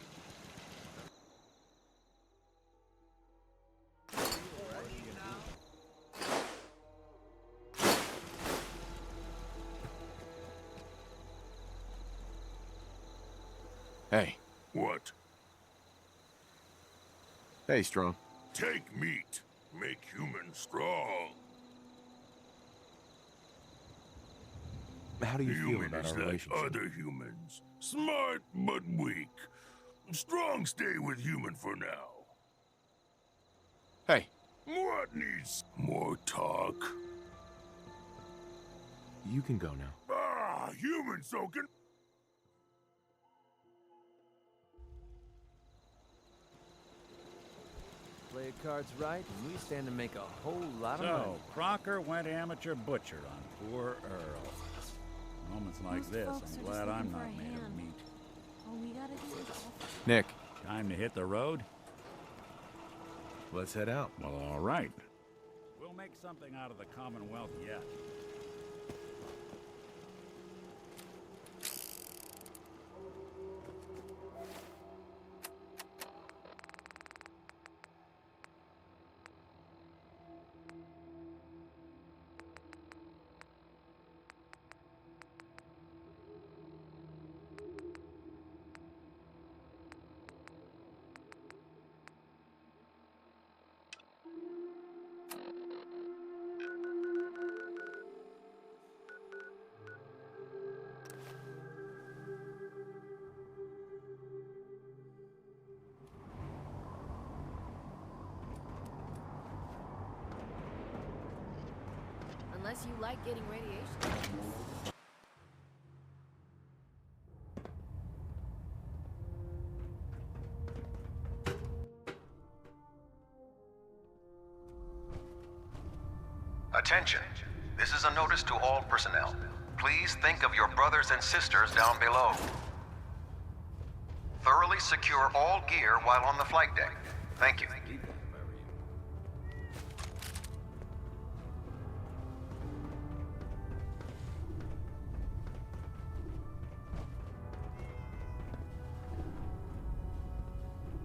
Hey. What? Hey, Strong. Take meat. Make humans strong. How do you feel Human about is our like relationship? other humans. Smart, but weak. Strong stay with human for now. Hey. What needs more talk? You can go now. Ah, human soaking. Play your cards right, and we stand to make a whole lot of money. So, Crocker went amateur butcher on poor Earl. Moments like this, I'm glad I'm not made of meat. All we gotta do is Nick. Time to hit the road? Let's head out. Well, all right. We'll make something out of the Commonwealth yet. Unless you like getting radiation. Attention. This is a notice to all personnel. Please think of your brothers and sisters down below. Thoroughly secure all gear while on the flight deck. Thank you.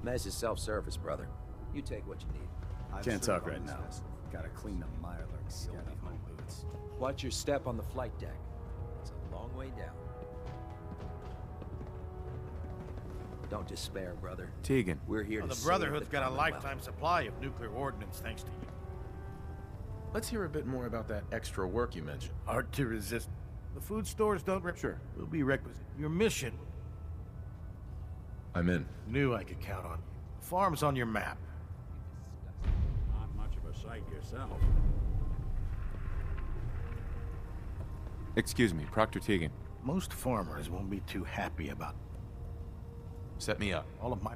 Mess is self-service, brother. You take what you need. Can't talk right now. Gotta clean the Mirelurk skin off my boots. Watch your step on the flight deck. It's a long way down. Don't despair, brother. Tegan. We're here to The save Brotherhood's the got a Commonwealth. lifetime supply of nuclear ordnance thanks to you. Let's hear a bit more about that extra work you mentioned. Hard to resist. The food stores don't Sure. Will be requisite. Your mission. I'm in. Knew I could count on you. The farm's on your map. Not much of a sight yourself. Excuse me, Proctor Tegan. Most farmers won't be too happy about Set me up. all of my...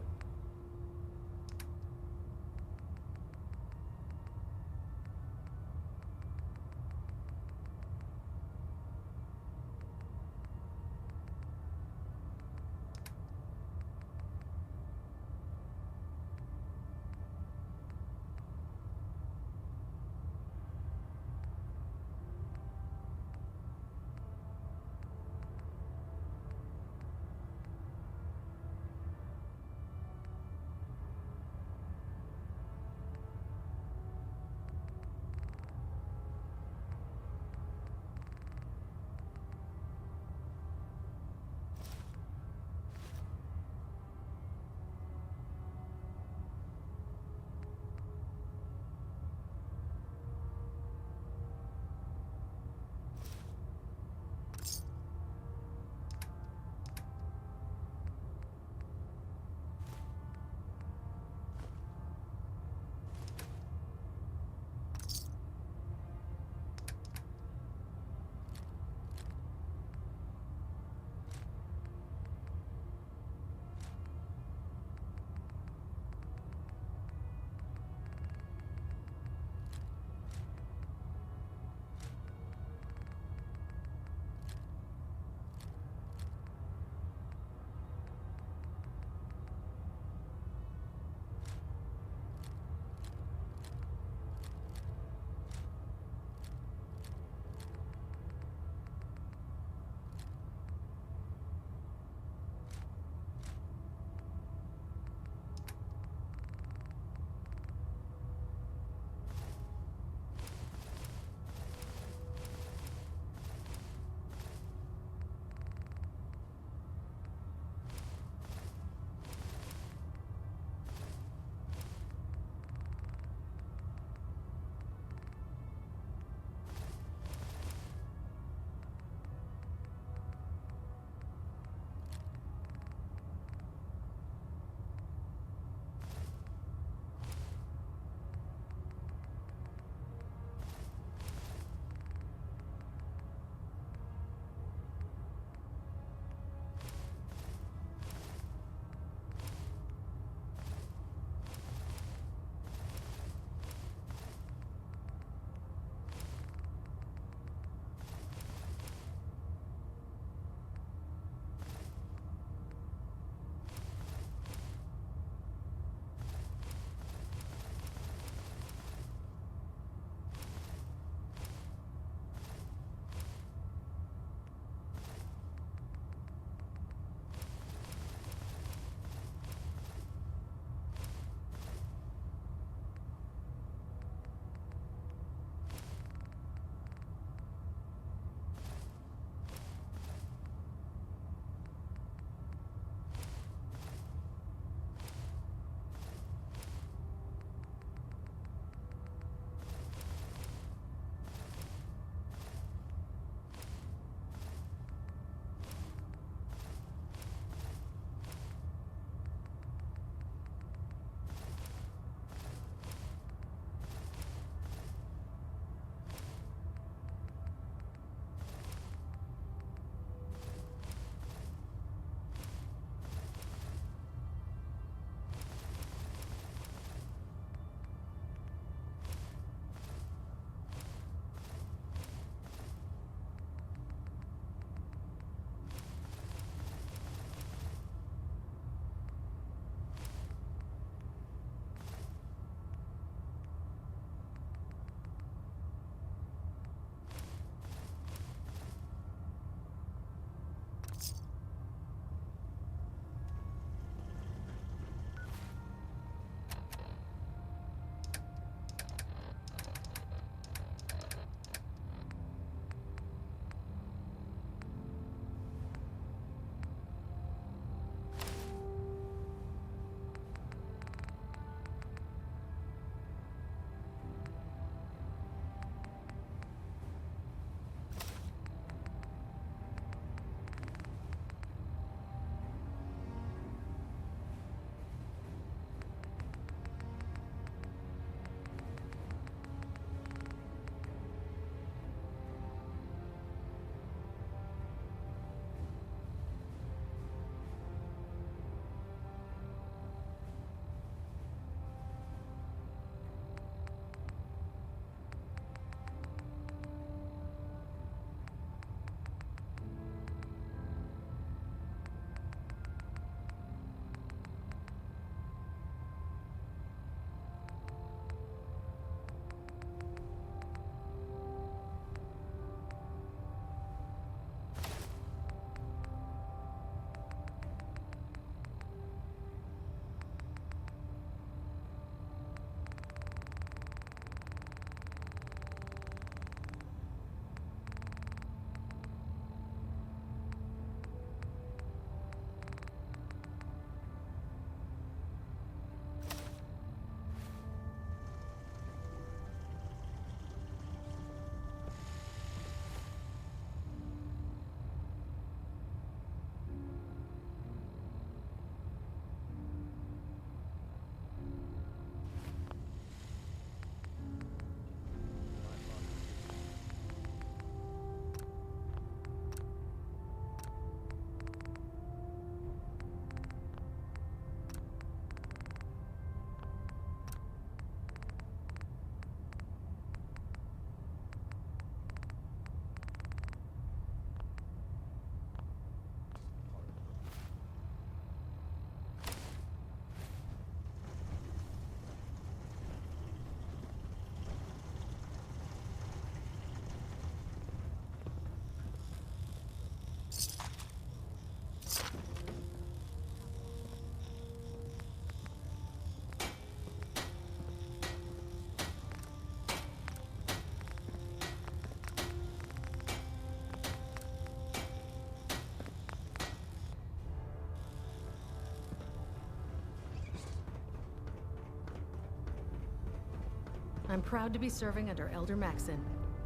I'm proud to be serving under Elder Maxon.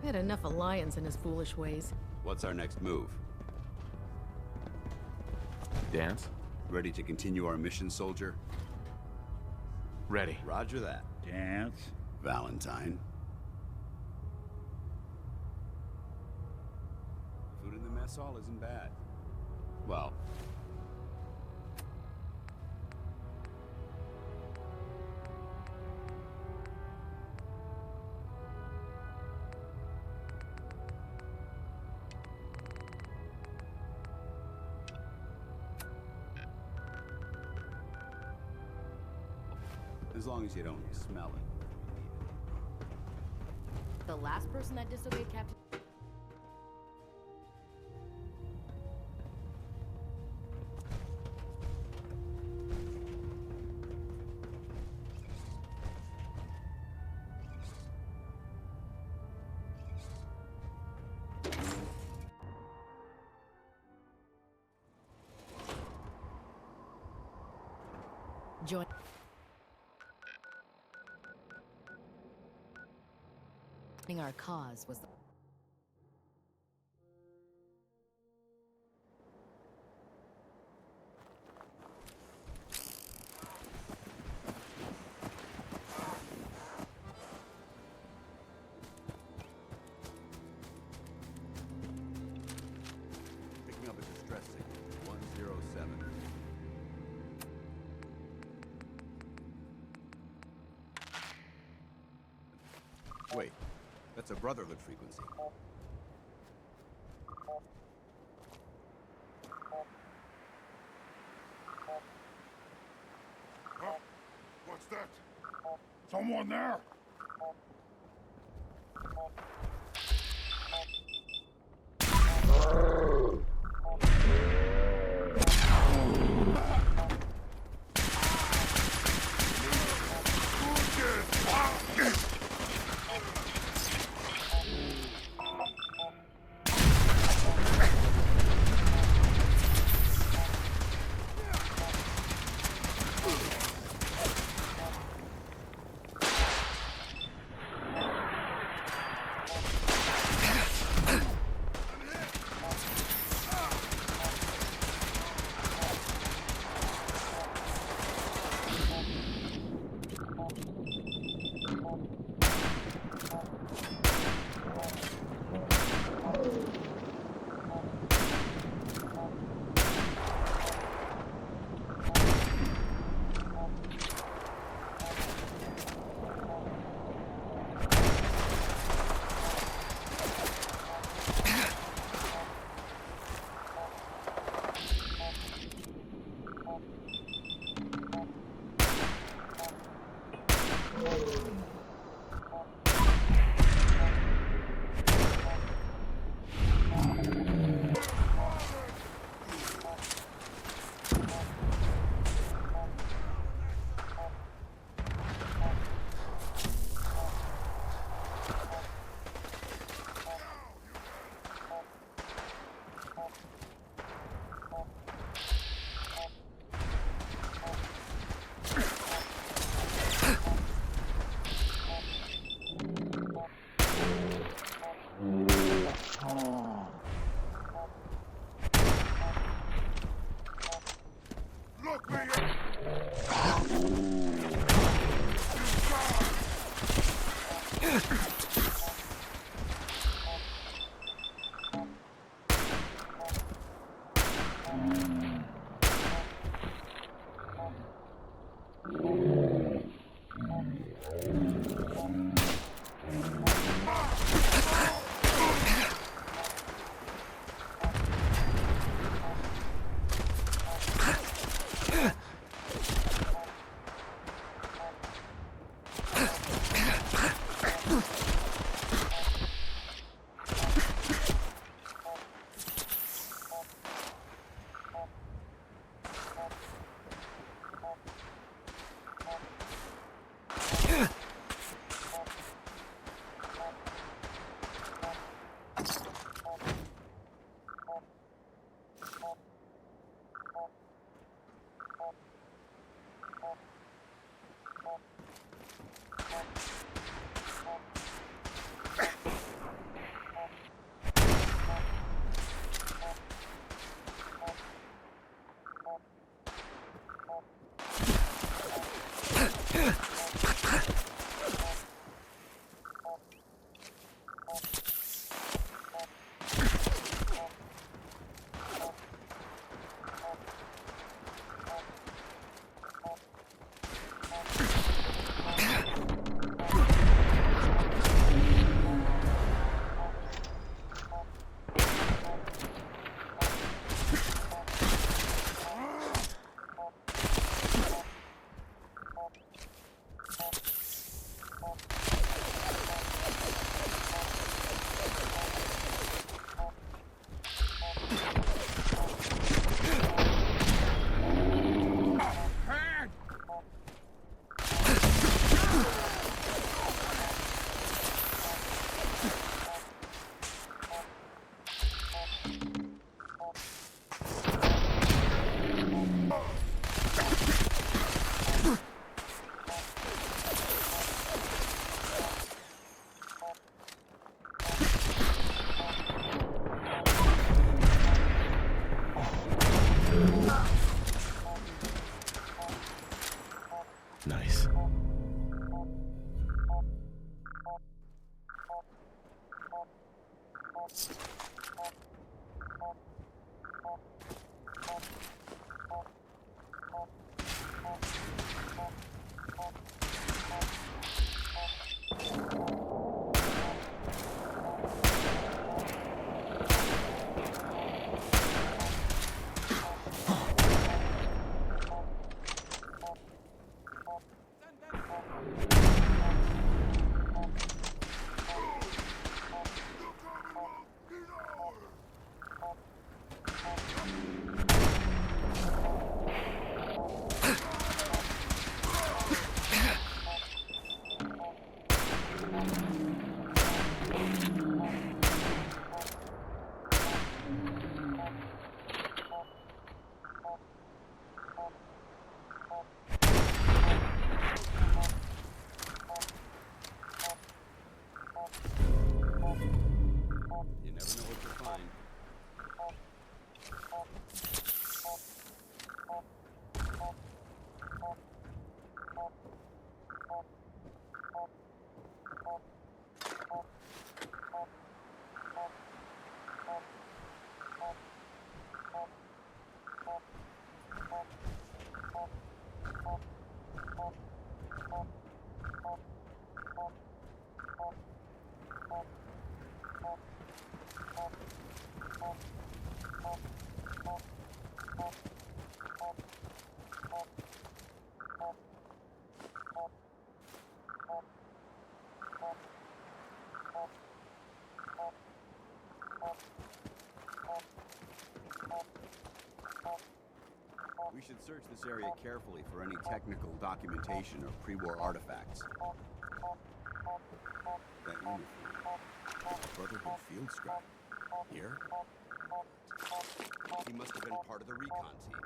I had enough of Lyons and his foolish ways. What's our next move? Dance? Ready to continue our mission, soldier? Ready. Roger that. Dance. Valentine. Food in the mess hall isn't bad. Well... as long as you don't smell it. The last person that disobeyed Captain... Join... Our cause was the... Picking up a distress signal. 107. Wait. That's a Brotherhood frequency. Huh? What's that? Someone there? We should search this area carefully for any technical documentation or pre-war artifacts. That uniform. Brotherhood field scout. Here? He must have been part of the recon team.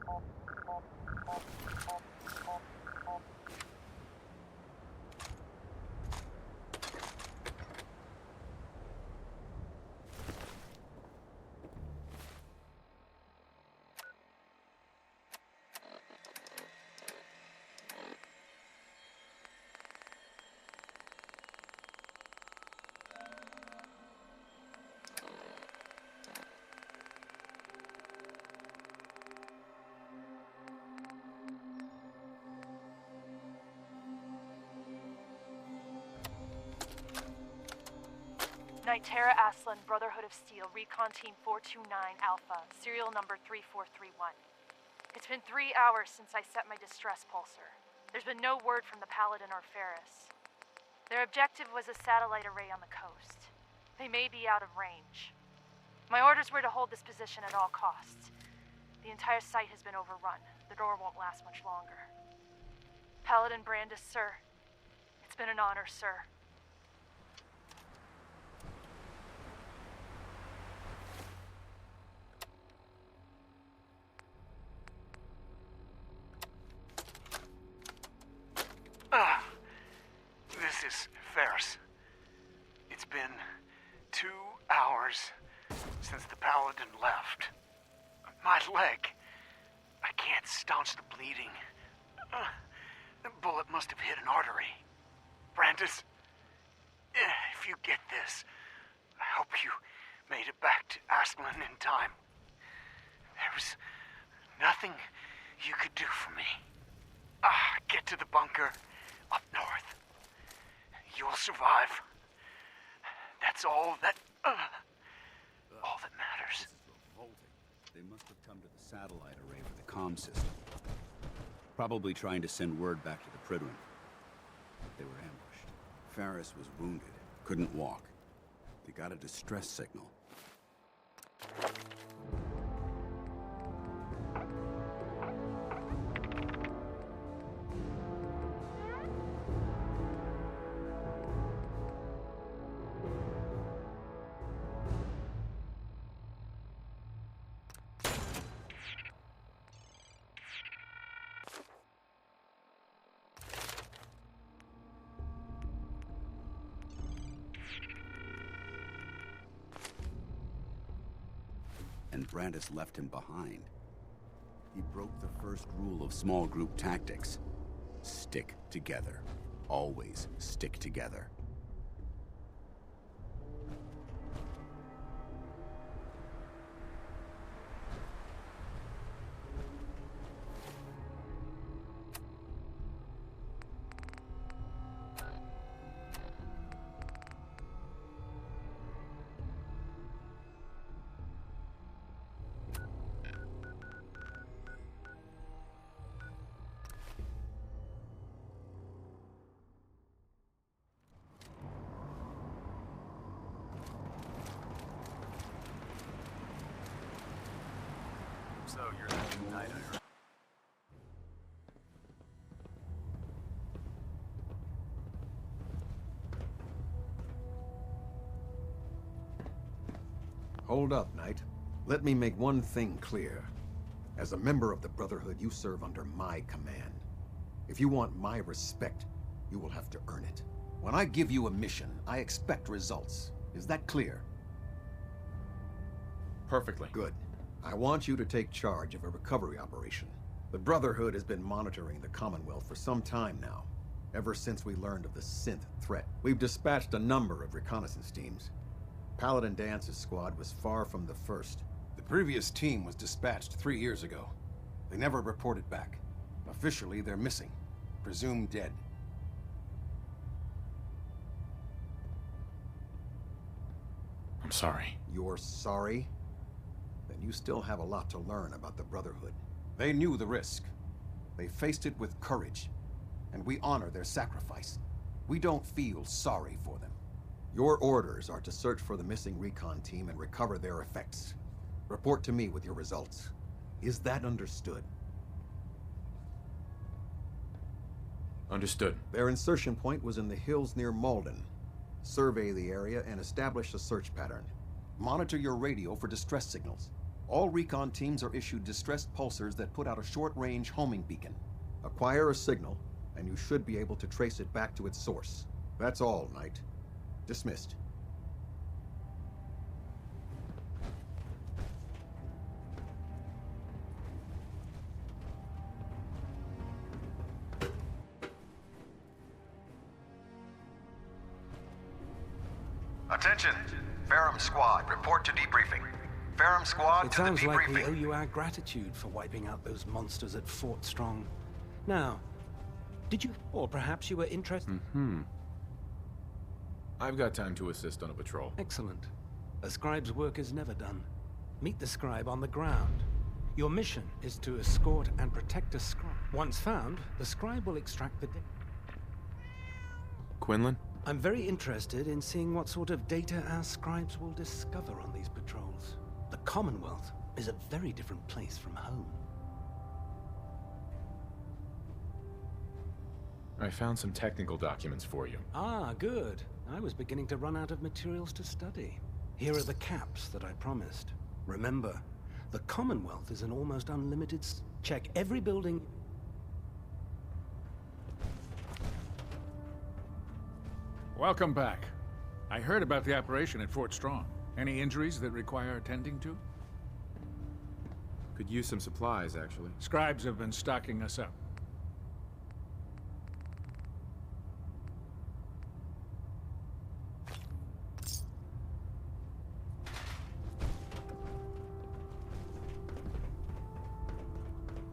Nitera Aslan, Brotherhood of Steel, Recon Team 429 Alpha, serial number 3431. It's been 3 hours since I set my distress pulsar. There's been no word from the Paladin or Ferris. Their objective was a satellite array on the coast. They may be out of range. My orders were to hold this position at all costs. The entire site has been overrun. The door won't last much longer. Paladin Brandis, sir. It's been an honor, sir. This is Ferris. It's been 2 hours since the Paladin left. My leg. I can't staunch the bleeding. The bullet must have hit an artery. Brandis, if you get this, I hope you made it back to Aslan in time. There was nothing you could do for me. Get to the bunker up north. You'll survive. That's all that matters. They must have come to the satellite array for the comm system. Probably trying to send word back to the Prydwen. They were ambushed. Ferris was wounded, couldn't walk. They got a distress signal. And Brandis left him behind. He broke the first rule of small group tactics. Stick together. Always stick together. So you're the new Night Iron. Hold up, Knight. Let me make one thing clear. As a member of the Brotherhood, you serve under my command. If you want my respect, you will have to earn it. When I give you a mission, I expect results. Is that clear? Perfectly. Good. I want you to take charge of a recovery operation. The Brotherhood has been monitoring the Commonwealth for some time now, ever since we learned of the synth threat. We've dispatched a number of reconnaissance teams. Paladin Dance's squad was far from the first. The previous team was dispatched 3 years ago. They never reported back. Officially, they're missing. Presumed dead. I'm sorry. You're sorry? Then you still have a lot to learn about the Brotherhood. They knew the risk. They faced it with courage, and we honor their sacrifice. We don't feel sorry for them. Your orders are to search for the missing recon team and recover their effects. Report to me with your results. Is that understood? Understood. Their insertion point was in the hills near Malden. Survey the area and establish a search pattern. Monitor your radio for distress signals. All recon teams are issued distress pulsers that put out a short-range homing beacon. Acquire a signal, and you should be able to trace it back to its source. That's all, Knight. Dismissed. Attention! Ferrum Squad, report to debriefing. Ferrum Squad It to the sounds like we debriefing. owe you our gratitude for wiping out those monsters at Fort Strong. Now, did you... or perhaps you were interested... I've got time to assist on a patrol. Excellent. A scribe's work is never done. Meet the scribe on the ground. Your mission is to escort and protect a scribe. Once found, the scribe will extract the data. Quinlan? I'm very interested in seeing what sort of data our scribes will discover on these patrols. The Commonwealth is a very different place from home. I found some technical documents for you. Ah, good. I was beginning to run out of materials to study. Here are the caps that I promised. Remember, the Commonwealth is an almost unlimited... Check every building... Welcome back. I heard about the operation at Fort Strong. Any injuries that require attending to? Could use some supplies, actually. Scribes have been stocking us up.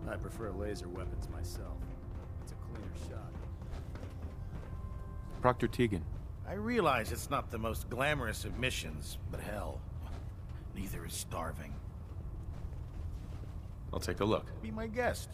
I prefer laser weapons myself. It's a cleaner shot. Proctor Tegan. I realize it's not the most glamorous of missions, but hell, neither is starving. I'll take a look. Be my guest.